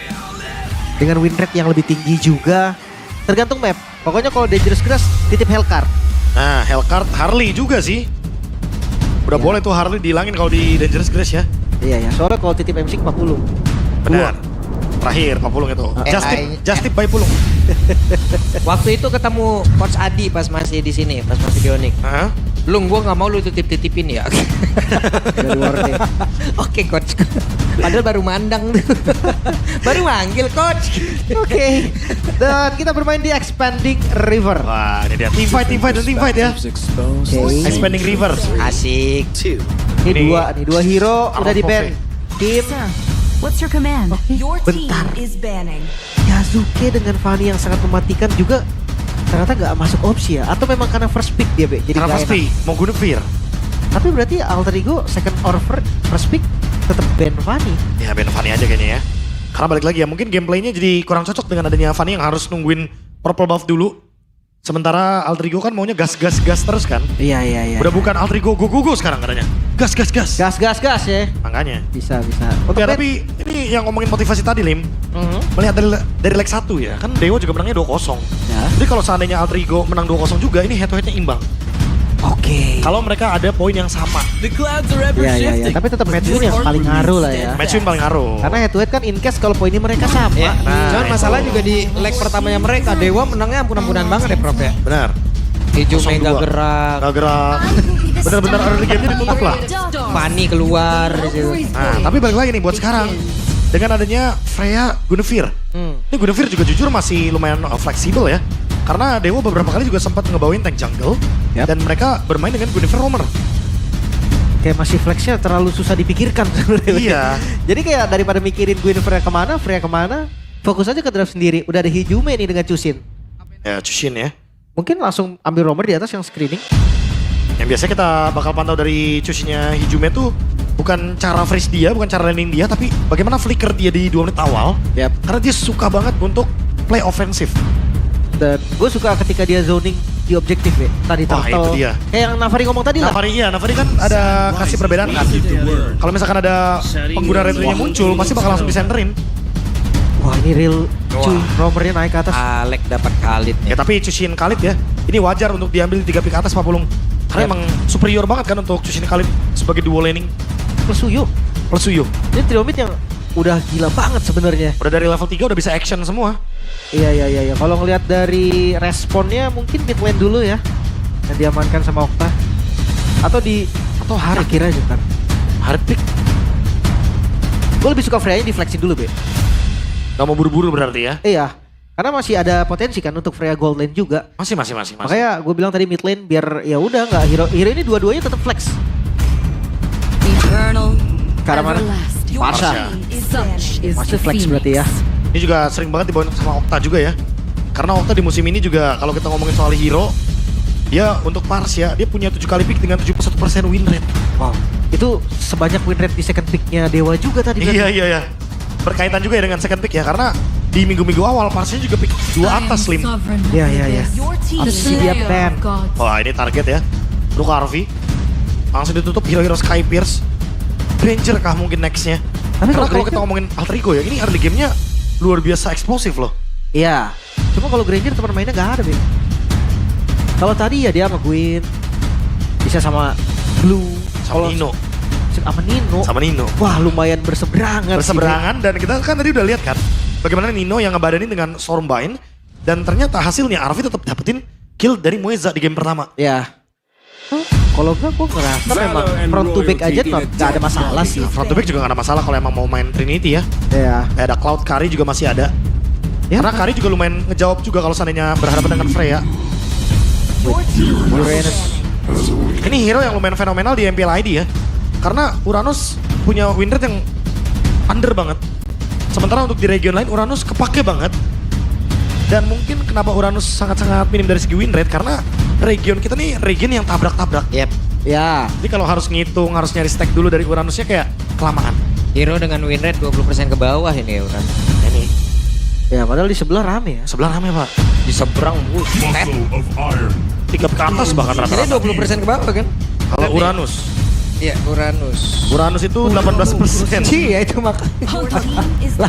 Dengan win rate yang lebih tinggi juga. Tergantung map. Pokoknya kalau Dangerous Grass titip Hellcard. Nah Hellcard Harley juga sih. Udah Ya. boleh tuh Harley dihilangin kalau di Dangerous Grass ya. Iya ya, soalnya kalau titip MC 40. Benar. Terakhir Pak Pulung itu. Just tip by Pulung. Waktu itu ketemu Coach Adi pas masih di sini, pas masih di Onyx. Hah? Belum, gua nggak mau lu titip-titipin ya. Dari warning. Oke coach. Padahal baru mandang tuh. Baru manggil coach. Oke. Dan kita bermain di Expanding River. Wah ini dia. Team fight ya. Oke. Expanding River. Asik. Ini dua hero udah di ban. Tim What's your command? Your team Bentar. is banning. Yasuke dengan Fanny yang sangat mematikan juga ternyata gak masuk opsi ya. Atau memang karena first pick dia, Be? Jadi Karena nggak pasti enak. mau guna Fear. Tapi berarti Alter Ego second or first pick tetap ban Fanny. Ya Ben Fanny aja kayaknya ya. Karena balik lagi ya mungkin gameplaynya jadi kurang cocok dengan adanya Fanny yang harus nungguin purple buff dulu. Sementara Altrigo kan maunya gas terus kan. Iya. Udah bukan Altrigo go sekarang katanya. Gas. Gas ya. Makanya. Bisa. Oke tapi ini yang ngomongin motivasi tadi Lim. Melihat dari leg 1 ya. Kan Dewa juga menangnya 2-0. Ya. Jadi kalau seandainya Altrigo menang 2-0 juga ini head to headnya imbang. Oke. Kalau mereka ada poin yang sama. Iya. Tapi tetap match win yang paling ngaruh lah ya. Match win paling ngaruh. Karena head to head kan in case kalau poinnya mereka sama. Ya. Cuman itu. masalah juga di leg pertamanya mereka Dewa menangnya ampun-ampunan banget ya Prof ya. Benar. Hijau 0-2. mega gerak, Gak gerak. Bener-bener early game-nya ditutup lah. Fanny keluar di situ. Nah, tapi balik lagi nih buat sekarang. Dengan adanya Freya Guinevere. Ini Guinevere juga jujur masih lumayan fleksibel ya. Karena Dewa beberapa kali juga sempat ngebawain tank jungle. Yap. Dan mereka bermain dengan Guinevere Roamer. Kayak masih flexnya terlalu susah dipikirkan sebenarnya. Iya. Jadi kayak daripada mikirin Guinevere kemana, Freya kemana, fokus aja ke draft sendiri. Udah ada Hijume nih dengan Chusin. Ya Chushin ya. Mungkin langsung ambil romer di atas yang screening. Yang biasanya kita bakal pantau dari Chushinnya Hijume tuh bukan cara freeze dia, bukan cara landing dia, tapi bagaimana flicker dia di 2 menit awal. Yap. Karena dia suka banget untuk play offensive. Dan gue suka ketika dia zoning di objektif ya. Tadi Wah, turtle. itu dia. Kayak yang Navari ngomong tadi lah. Navari kan ada kasih perbedaan kan. Kalau misalkan ada pengguna retro-nya muncul, pasti bakal langsung disenterin. Wah ini real cuy, romernya naik ke atas. Alek dapat Khalid Ya ya. tapi Chushin Khalid ya, ini wajar untuk diambil di 3 pick atas Pak Pulung. Karena emang superior banget kan untuk Chushin Khalid sebagai duo laning Plus Suyo. plus Suyo. Ini trio mid yang udah gila banget sebenarnya. Udah dari level 3 udah bisa action semua. Iya. Kalau ngelihat dari responnya mungkin mid lane dulu ya. Yang diamankan sama Okta. Atau Hari kira aja kan. Hard pick. Gue lebih suka Freya di flexing dulu, Be. Gak mau buru-buru berarti ya. Iya. Karena masih ada potensi kan untuk Freya gold lane juga. Masih. Makanya gue bilang tadi mid lane biar ya udah nggak hero ini dua-duanya tetap flex. Eternal. Karena mana? Everlasting. Pasha. Such is Masih the flex berarti ya. Phoenix. Ini juga sering banget dibawain sama Okta juga ya. Karena Okta di musim ini juga kalau kita ngomongin soal hero, dia untuk Pars ya, dia punya 7 kali pick dengan 71% win rate. Wow. Itu sebanyak win rate di second picknya Dewa juga tadi. Iya. Berkaitan juga ya dengan second pick ya, karena di minggu-minggu awal Parsnya juga pick 2 atas Slim. Iya. Your team Abis is itu dia ban. Wah ini target ya, Brook Harvey. Langsung ditutup hero-hero Sky Pierce. Granger kah mungkin nextnya? Tapi Karena kalau kalau kita ngomongin Alter Ego ya, ini early game-nya luar biasa eksplosif loh. Iya. Cuma kalau Granger teman mainnya gak ada, Be. Kalau tadi ya dia sama Gwyn, bisa sama Blue, Sama Nino. sama Nino. Wah, lumayan berseberangan. Berseberangan dan kita kan tadi udah lihat kan bagaimana Nino yang ngebadanin dengan Stormbind dan ternyata hasilnya Arvi tetap dapetin kill dari Moeza di game pertama. Ya. Kalau gue ngerasa memang front to back aja gak ada masalah sih. Front to back juga gak ada masalah kalau emang mau main Trinity ya. Iya. Kayak ada Cloud Kari juga masih ada. Ya. Karena Kari juga lumayan ngejawab juga kalau seandainya berhadapan dengan Freya. Uranus. Ini hero yang lumayan fenomenal di MPL ID ya. Karena Uranus punya win rate yang under banget. Sementara untuk di region lain Uranus kepake banget. Dan mungkin kenapa Uranus sangat-sangat minim dari segi win rate karena region kita nih region yang tabrak-tabrak. Yep. Ya. Jadi kalau harus ngitung, harus nyari stack dulu dari Uranusnya kayak kelamaan. Hero dengan win rate 20% ke bawah ini ya Uranus. Ini Ya padahal di sebelah rame ya. sebelah rame pak. Di seberang, step. 3 ke atas bahkan Ini rata-rata. 20% ke bawah kan? Kalau Uranus. Iya, Uranus. Uranus itu 18%. Iya itu makanya. Your team is the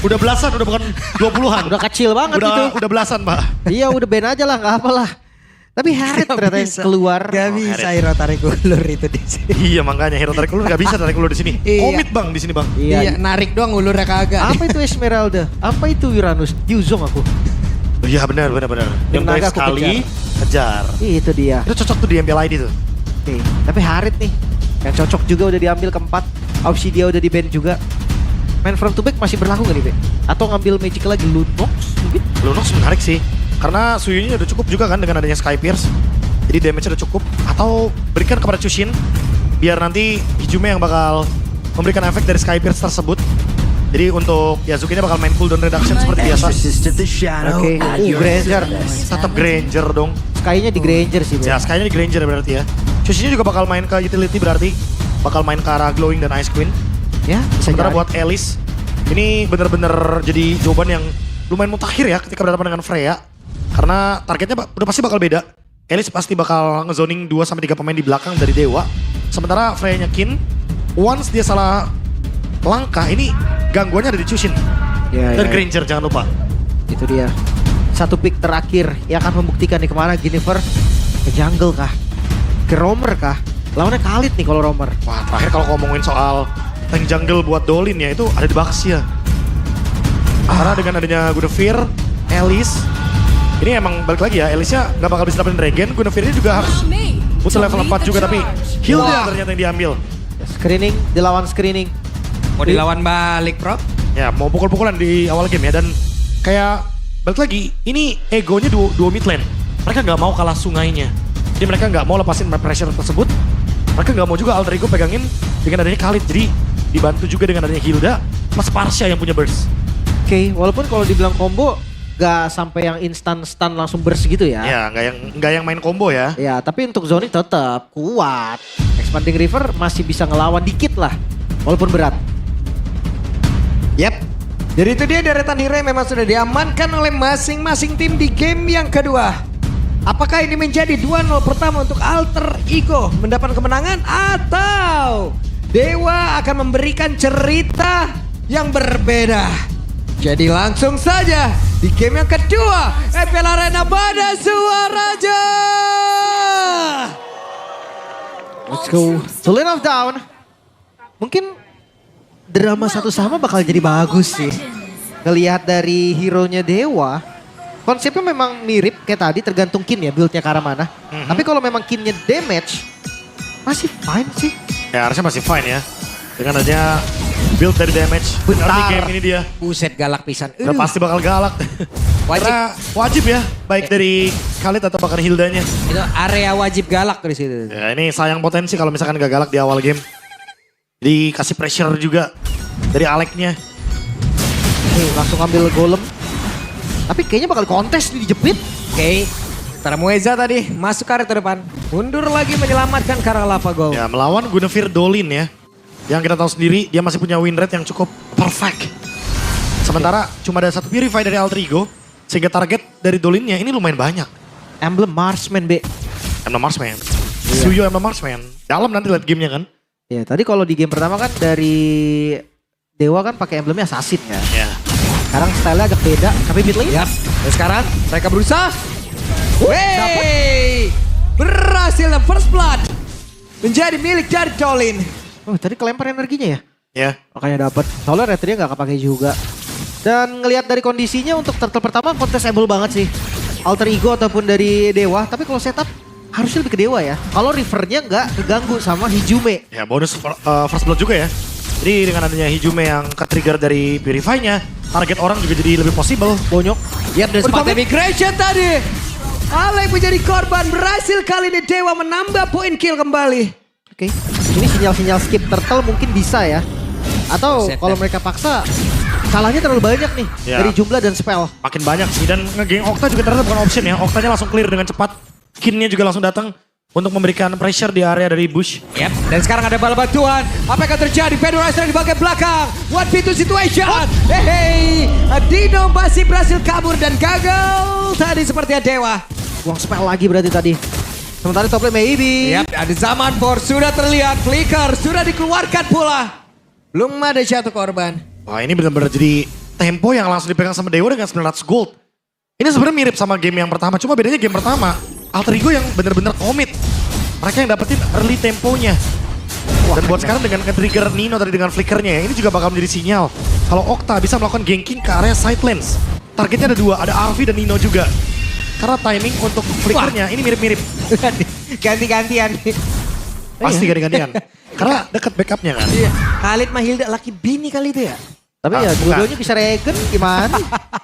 Udah belasan, udah bukan 20-an. Udah kecil banget itu. Udah belasan pak. Iya udah ban aja lah, gak apalah. Tapi Harith ternyata yang keluar. Gak bisa hero tarik ulur itu di sini. Iya makanya hero tarik ulur gak bisa tarik ulur di sini. Iya. Komit bang di sini bang. Iya, narik doang ulurnya kagak. Apa itu Esmeralda? Apa itu Uranus? Diuzong aku. Iya benar. Yang Naga baik aku sekali kejar. Itu dia. Itu cocok tuh di MPL ID tuh. Oke. Tapi Harith nih. Yang cocok juga udah diambil keempat. Obsidia udah di ban juga. Main front to back masih berlaku gak nih, Be? Atau ngambil magic lagi Lunox mungkin? Lunox menarik sih. Karena Suyunya udah cukup juga kan dengan adanya Sky Pierce. Jadi damage-nya udah cukup. Atau berikan kepada Chushin. Biar nanti Hijume yang bakal memberikan efek dari Sky Pierce tersebut. Jadi untuk Yazuki-nya bakal main cooldown reduction seperti biasa. Oke. Granger. Tetap Granger dong. Sky-nya di Granger sih, Be. Ya, Sky-nya di Granger berarti ya. Chushin-nya juga bakal main ke utility berarti. Bakal main ke arah Glowing dan Ice Queen. Ya, bisa Sementara jadi. buat Alice, ini bener-bener jadi jawaban yang lumayan mutakhir ya ketika berhadapan dengan Freya. Karena targetnya udah pasti bakal beda. Alice pasti bakal ngezoning 2-3 pemain di belakang dari Dewa. Sementara Freya-nya Kin, once dia salah langkah, ini gangguannya ada di Chushin. Ya, Dan ya, Granger jangan lupa. Itu dia. Satu pick terakhir yang akan membuktikan nih kemana Jennifer. Ke jungle kah? Ke roamer kah? Lawannya Khalid nih kalau roamer. Wah terakhir kalau ngomongin soal tank jungle buat Dolin ya itu ada di Baxia. Karena dengan adanya Guinevere, Alice, ini emang balik lagi ya, Alice-nya gak bakal bisa dapetin regen, Guinevere-nya juga harus butuh level 4 juga tapi Hilda ternyata yang diambil. Screening, dilawan screening. Mau dilawan balik, Bro. Ya mau pukul-pukulan di awal game ya dan kayak balik lagi, ini egonya dua mid lane. Mereka gak mau kalah sungainya. Jadi mereka gak mau lepasin pressure tersebut. Mereka gak mau juga alter ego pegangin dengan adanya Khalid. Jadi dibantu juga dengan adanya Hilda plus Parsha yang punya burst. Oke, walaupun kalau dibilang combo gak sampai yang instan stun langsung burst gitu ya. Ya nggak yang main combo ya. Ya, tapi untuk zoning tetap kuat. Expanding River masih bisa ngelawan dikit lah, walaupun berat. Yap. Jadi itu dia deretan hero yang memang sudah diamankan oleh masing-masing tim di game yang kedua. Apakah ini menjadi 2-0 pertama untuk Alter Ego mendapat kemenangan atau Dewa akan memberikan cerita yang berbeda? Jadi langsung saja di game yang kedua MPL Arena pada Suaraja. Let's go. To lane of down. Mungkin drama satu sama bakal jadi bagus sih. Ngelihat dari hero-nya Dewa, konsepnya memang mirip kayak tadi tergantung kin ya build-nya ke arah mana. Tapi kalau memang kinnya damage, masih fine sih. Ya harusnya masih fine ya. Dengan adanya build dari damage. Bentar. Berarti game ini dia Buset galak pisan. udah pasti bakal galak. Wajib. Karena wajib ya, baik dari Khalid atau bahkan Hildanya. Itu area wajib galak dari situ. Ya ini sayang potensi kalau misalkan gak galak di awal game. Dikasih pressure juga dari Alec-nya. Nih langsung ambil golem. Tapi kayaknya bakal kontes nih dijepit. Oke. Tarmueza tadi masuk karet ke depan. Mundur lagi menyelamatkan Karang Lava Gold. Ya melawan Guinevere Dolin ya. Yang kita tahu sendiri dia masih punya win rate yang cukup perfect. Sementara cuma ada satu purify dari Alter Ego. Sehingga target dari Dolinnya ini lumayan banyak. Emblem Marksman, Be. Emblem Marksman. Suyo Emblem Marksman. Dalam nanti lihat gamenya kan. Ya tadi kalau di game pertama kan dari Dewa kan pakai emblemnya Assassin ya. Ya. Sekarang style-nya agak beda, tapi mid lane. Yap. Dan sekarang mereka berusaha. Wey. berhasil dan first blood menjadi milik dari Dolin. Oh tadi kelempar energinya ya? Ya. Makanya dapat. Soalnya retri nggak kepake juga. Dan ngelihat dari kondisinya untuk turtle pertama contestable banget sih. Alter ego ataupun dari Dewa. Tapi kalau setup harusnya lebih ke Dewa ya. Kalau rivernya nggak keganggu sama Hijume. Ya bonus first blood juga ya. Jadi dengan adanya Hijume yang ke-trigger dari Purify-nya, target orang juga jadi lebih possible. Bonyok. Yap, dan spot immigration tadi. Alek menjadi korban, berhasil kali ini Dewa menambah poin kill kembali. Oke. Ini sinyal-sinyal skip turtle mungkin bisa ya. Atau Set, kalau mereka paksa, salahnya terlalu banyak nih. Ya. Dari jumlah dan spell. Makin banyak sih, dan ngegeng Okta juga ternyata bukan option ya. Oktanya langsung clear dengan cepat. Kinnya juga langsung datang untuk memberikan pressure di area dari bush. Yap, dan sekarang ada bala bantuan. Apa yang akan terjadi? Fedora di bagian belakang. 1v2 situation. Hey, Dino masih berhasil kabur dan gagal. Tadi seperti Dewa. Buang spell lagi berarti tadi. Sementara top lane maybe. Yap, ada zaman for sudah terlihat. Flicker sudah dikeluarkan pula. Belum ada satu korban. Wah ini benar-benar jadi tempo yang langsung dipegang sama Dewa dengan 900 gold. Ini sebenarnya mirip sama game yang pertama, cuma bedanya game pertama Alter Ego yang benar-benar komit. Mereka yang dapetin early temponya. Dan buat sekarang dengan trigger Nino tadi dengan flickernya ya, ini juga bakal menjadi sinyal kalau Okta bisa melakukan ganking ke area side lanes. Targetnya ada 2, ada Arvi dan Nino juga. Karena timing untuk flickernya ini mirip-mirip. Ganti-gantian. Pasti ganti-gantian. Karena deket backupnya kan. Iya. Khalid Mahilda laki bini kali itu ya? Tapi ya bukan. dua-duanya bisa regen gimana?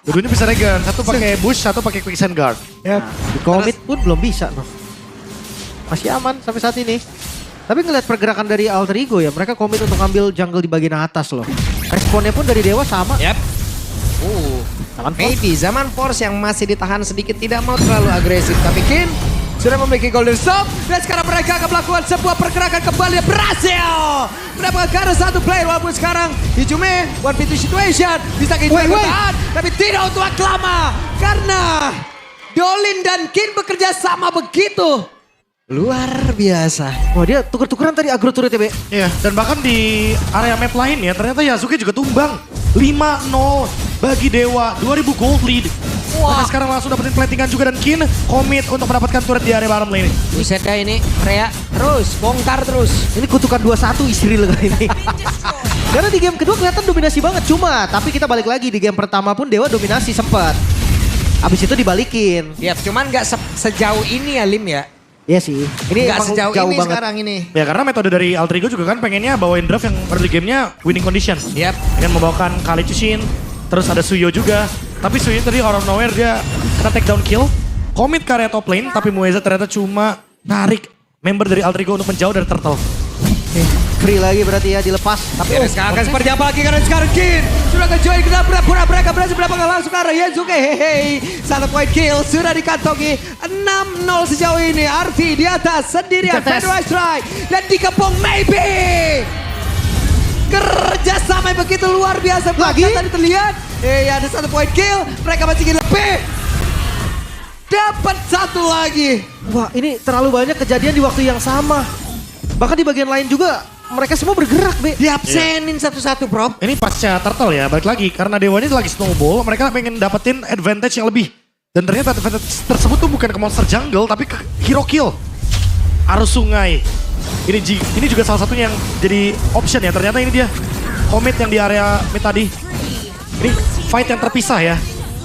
Dua-duanya bisa regen, satu pakai bush, satu pakai quicksand guard. Yap. Di commit pun belum bisa noh. Masih aman sampai saat ini. Tapi ngeliat pergerakan dari Alter Ego ya, mereka komit untuk ambil jungle di bagian atas loh. Responnya pun dari Dewa sama. Yap. Maybe Zaman Force yang masih ditahan sedikit tidak mau terlalu agresif. Tapi Kin sudah memiliki Golden Stop. Dan sekarang mereka akan melakukan sebuah pergerakan kembali dan berhasil. Mendapatkan karena satu player walaupun sekarang Hijume 1v2 situation. Bisa Kin bertahan. Tapi tidak untuk lama. Karena Dolin dan Kin bekerja sama begitu. Luar biasa. Wah dia tuker-tukeran tadi agro turret ya Be. Iya, dan bahkan di area map lain ya, ternyata Yasuke juga tumbang. 5-0 bagi Dewa, 2000 gold lead. Mereka sekarang langsung dapetin platingan juga dan Kin komit untuk mendapatkan turret di area bottom lane. Buset dah ini, Rea terus, bongkar terus. Ini kutukan 21 istri lega ini. Karena di game kedua kelihatan dominasi banget. Cuma, tapi kita balik lagi di game pertama pun Dewa dominasi sempat. Abis itu dibalikin. Ya, cuman nggak sejauh ini ya Lim ya. Iya sih. Ini Nggak emang sejauh jauh ini banget. sekarang ini. Ya karena metode dari Alter Ego juga kan pengennya bawain draft yang early gamenya winning condition. Yap. Dengan membawakan Kali Chushin, terus ada Suyo juga. Tapi Suyo tadi out of nowhere dia kena take down kill. Commit ke area top lane, tapi Mueza ternyata cuma narik member dari Alter Ego untuk menjauh dari turtle. Free lagi berarti ya dilepas. Tapi Ya, sekarang akan seperti apa lagi karena sekarang Kin sudah ke join kita pura-pura mereka berhasil mendapatkan langsung ke arah Yasuke. Hehehe. Satu point kill sudah dikantongi 6-0 sejauh ini. Arfi di atas sendirian. Fedora Strike dan dikepung maybe. Kerja sama yang begitu luar biasa. Lagi? Tadi terlihat. Ada satu point kill. Mereka masih ingin lebih. Dapat satu lagi. wah ini terlalu banyak kejadian di waktu yang sama. Bahkan di bagian lain juga mereka semua bergerak Be. Diabsenin satu-satu bro. Ini pasca turtle ya, balik lagi. Karena Dewanya lagi snowball, mereka pengen dapetin advantage yang lebih. Dan ternyata advantage tersebut tuh bukan ke monster jungle, tapi ke hero kill. Arus sungai. Ini juga salah satunya yang jadi option ya. Ternyata ini dia commit yang di area mid tadi. Ini fight yang terpisah ya.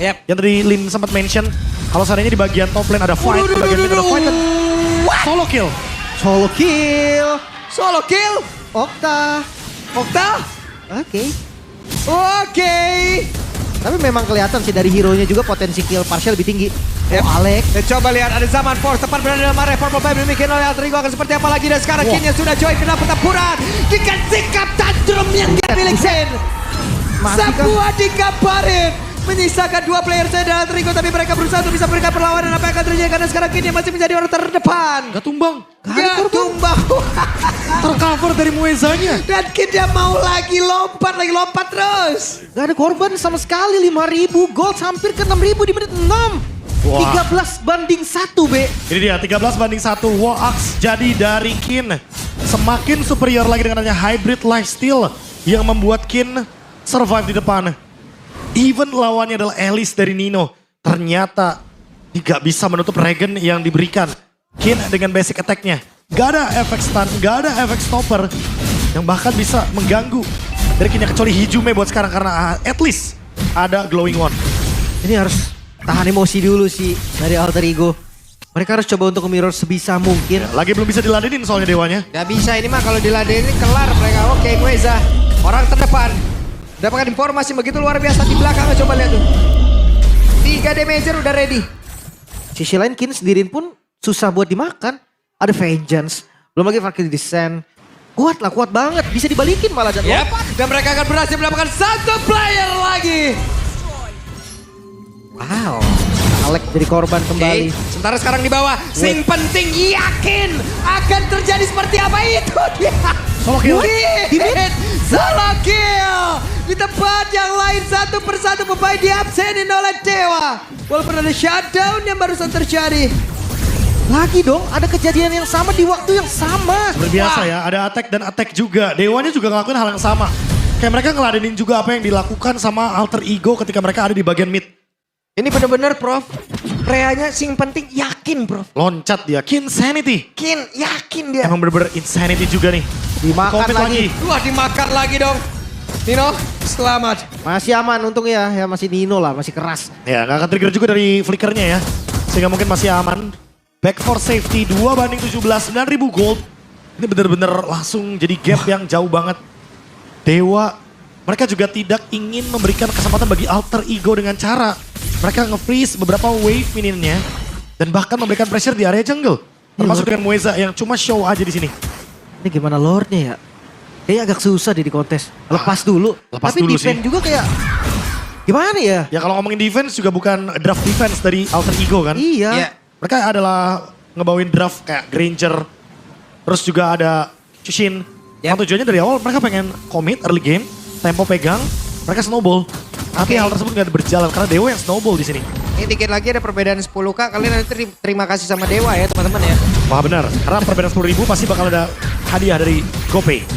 Yap. Yang tadi Lim sempat mention. Kalau seandainya di bagian top lane ada fight, di bagian mid ada fight dan solo kill. Solo kill. Solo kill. Okta. Okta. Oke. Oke. Tapi memang kelihatan sih dari hero-nya juga potensi kill partial lebih tinggi. Yep. Oh Alek. Dan coba lihat ada Zaman Force tepat berada dalam area Purple Vibe demikian oleh Alter Ego akan seperti apa lagi dan sekarang Kinnya sudah join kena pertempuran dengan sikap tantrum yang dia miliki. Semua dikabarin menyisakan dua player saya dan Alter Ego tapi mereka berusaha untuk bisa memberikan perlawanan apa yang akan terjadi karena sekarang Kinnya masih menjadi orang terdepan. Gak tumbang. Gak tumbang. Tercover dari Muezanya. Dan Kinnya mau lagi lompat terus. Gak ada korban sama sekali 5.000 gold hampir ke 6.000 di menit 6. Wah. 13-1 Be. Ini dia 13-1 War Axe jadi dari Kin. Semakin superior lagi dengan adanya hybrid lifesteal yang membuat Kin survive di depan. Even lawannya adalah Alice dari Nino. Ternyata tidak bisa menutup regen yang diberikan. Kin dengan basic attack-nya. Gak ada efek stun, gak ada efek stopper. Yang bahkan bisa mengganggu dari Kinnya kecuali Hijume buat sekarang karena at least ada glowing one. Ini harus tahan emosi dulu sih dari Alter Ego. Mereka harus coba untuk mirror sebisa mungkin. Lagi belum bisa diladenin soalnya dewanya. Gak bisa ini mah kalau diladenin kelar mereka. Oke, Ngueza. Orang terdepan. Dapatkan informasi begitu luar biasa di belakang. Coba lihat tuh. 3 damager udah ready. Sisi lain Kin sendirian pun susah buat dimakan. Ada Vengeance. Belum lagi Valkyrie Descent. Kuat lah, kuat banget. Bisa dibalikin malah dan Yep. lompat. Dan mereka akan berhasil mendapatkan 1 player lagi. Wow. Alek jadi korban kembali. Oke, sementara sekarang di bawah. Sing penting yakin akan terjadi seperti apa itu dia. Solo kill. Hit. Solo kill. Di tempat yang lain satu persatu pemain diabsenin oleh Dewa. Walaupun ada shutdown yang barusan terjadi. Lagi dong, ada kejadian yang sama di waktu yang sama. Berbiasa ya, ada attack dan attack juga. Dewanya juga ngelakuin hal yang sama. Kayak mereka ngeladenin juga apa yang dilakukan sama Alter Ego ketika mereka ada di bagian mid. Ini bener-bener Prof. Reanya sing penting yakin Prof. Loncat dia, Kinsanity. Yakin dia. Emang bener-bener insanity juga nih. Dimakan Commit lagi. Wah dimakan lagi dong. Nino selamat. Masih aman untung ya masih Nino lah, masih keras. Ya gak akan trigger juga dari flickernya ya. Sehingga mungkin masih aman. Back for safety 2-17, 9.000 gold. Ini bener-bener langsung jadi gap yang jauh banget. Dewa, mereka juga tidak ingin memberikan kesempatan bagi Alter Ego dengan cara mereka nge-freeze beberapa wave minionnya. Dan bahkan memberikan pressure di area jungle. Termasuk dengan Mueza yang cuma show aja di sini. Ini gimana lordnya ya? Kayaknya agak susah di kontes. Lepas dulu. lepas Tapi dulu defense sih. juga kayak gimana ya? Ya kalau ngomongin defense juga bukan draft defense dari Alter Ego kan. Iya. Iya. Mereka adalah ngebawain draft kayak Granger. Terus juga ada Chushin. Yang tujuannya dari awal mereka pengen commit early game. Tempo pegang. Mereka snowball. Tapi hal tersebut gak berjalan karena Dewa yang snowball di sini. Ini dikit lagi ada perbedaan 10k. Kalian nanti terima kasih sama Dewa ya teman-teman ya. Wah benar. Karena perbedaan 10.000 pasti bakal ada hadiah dari GoPay.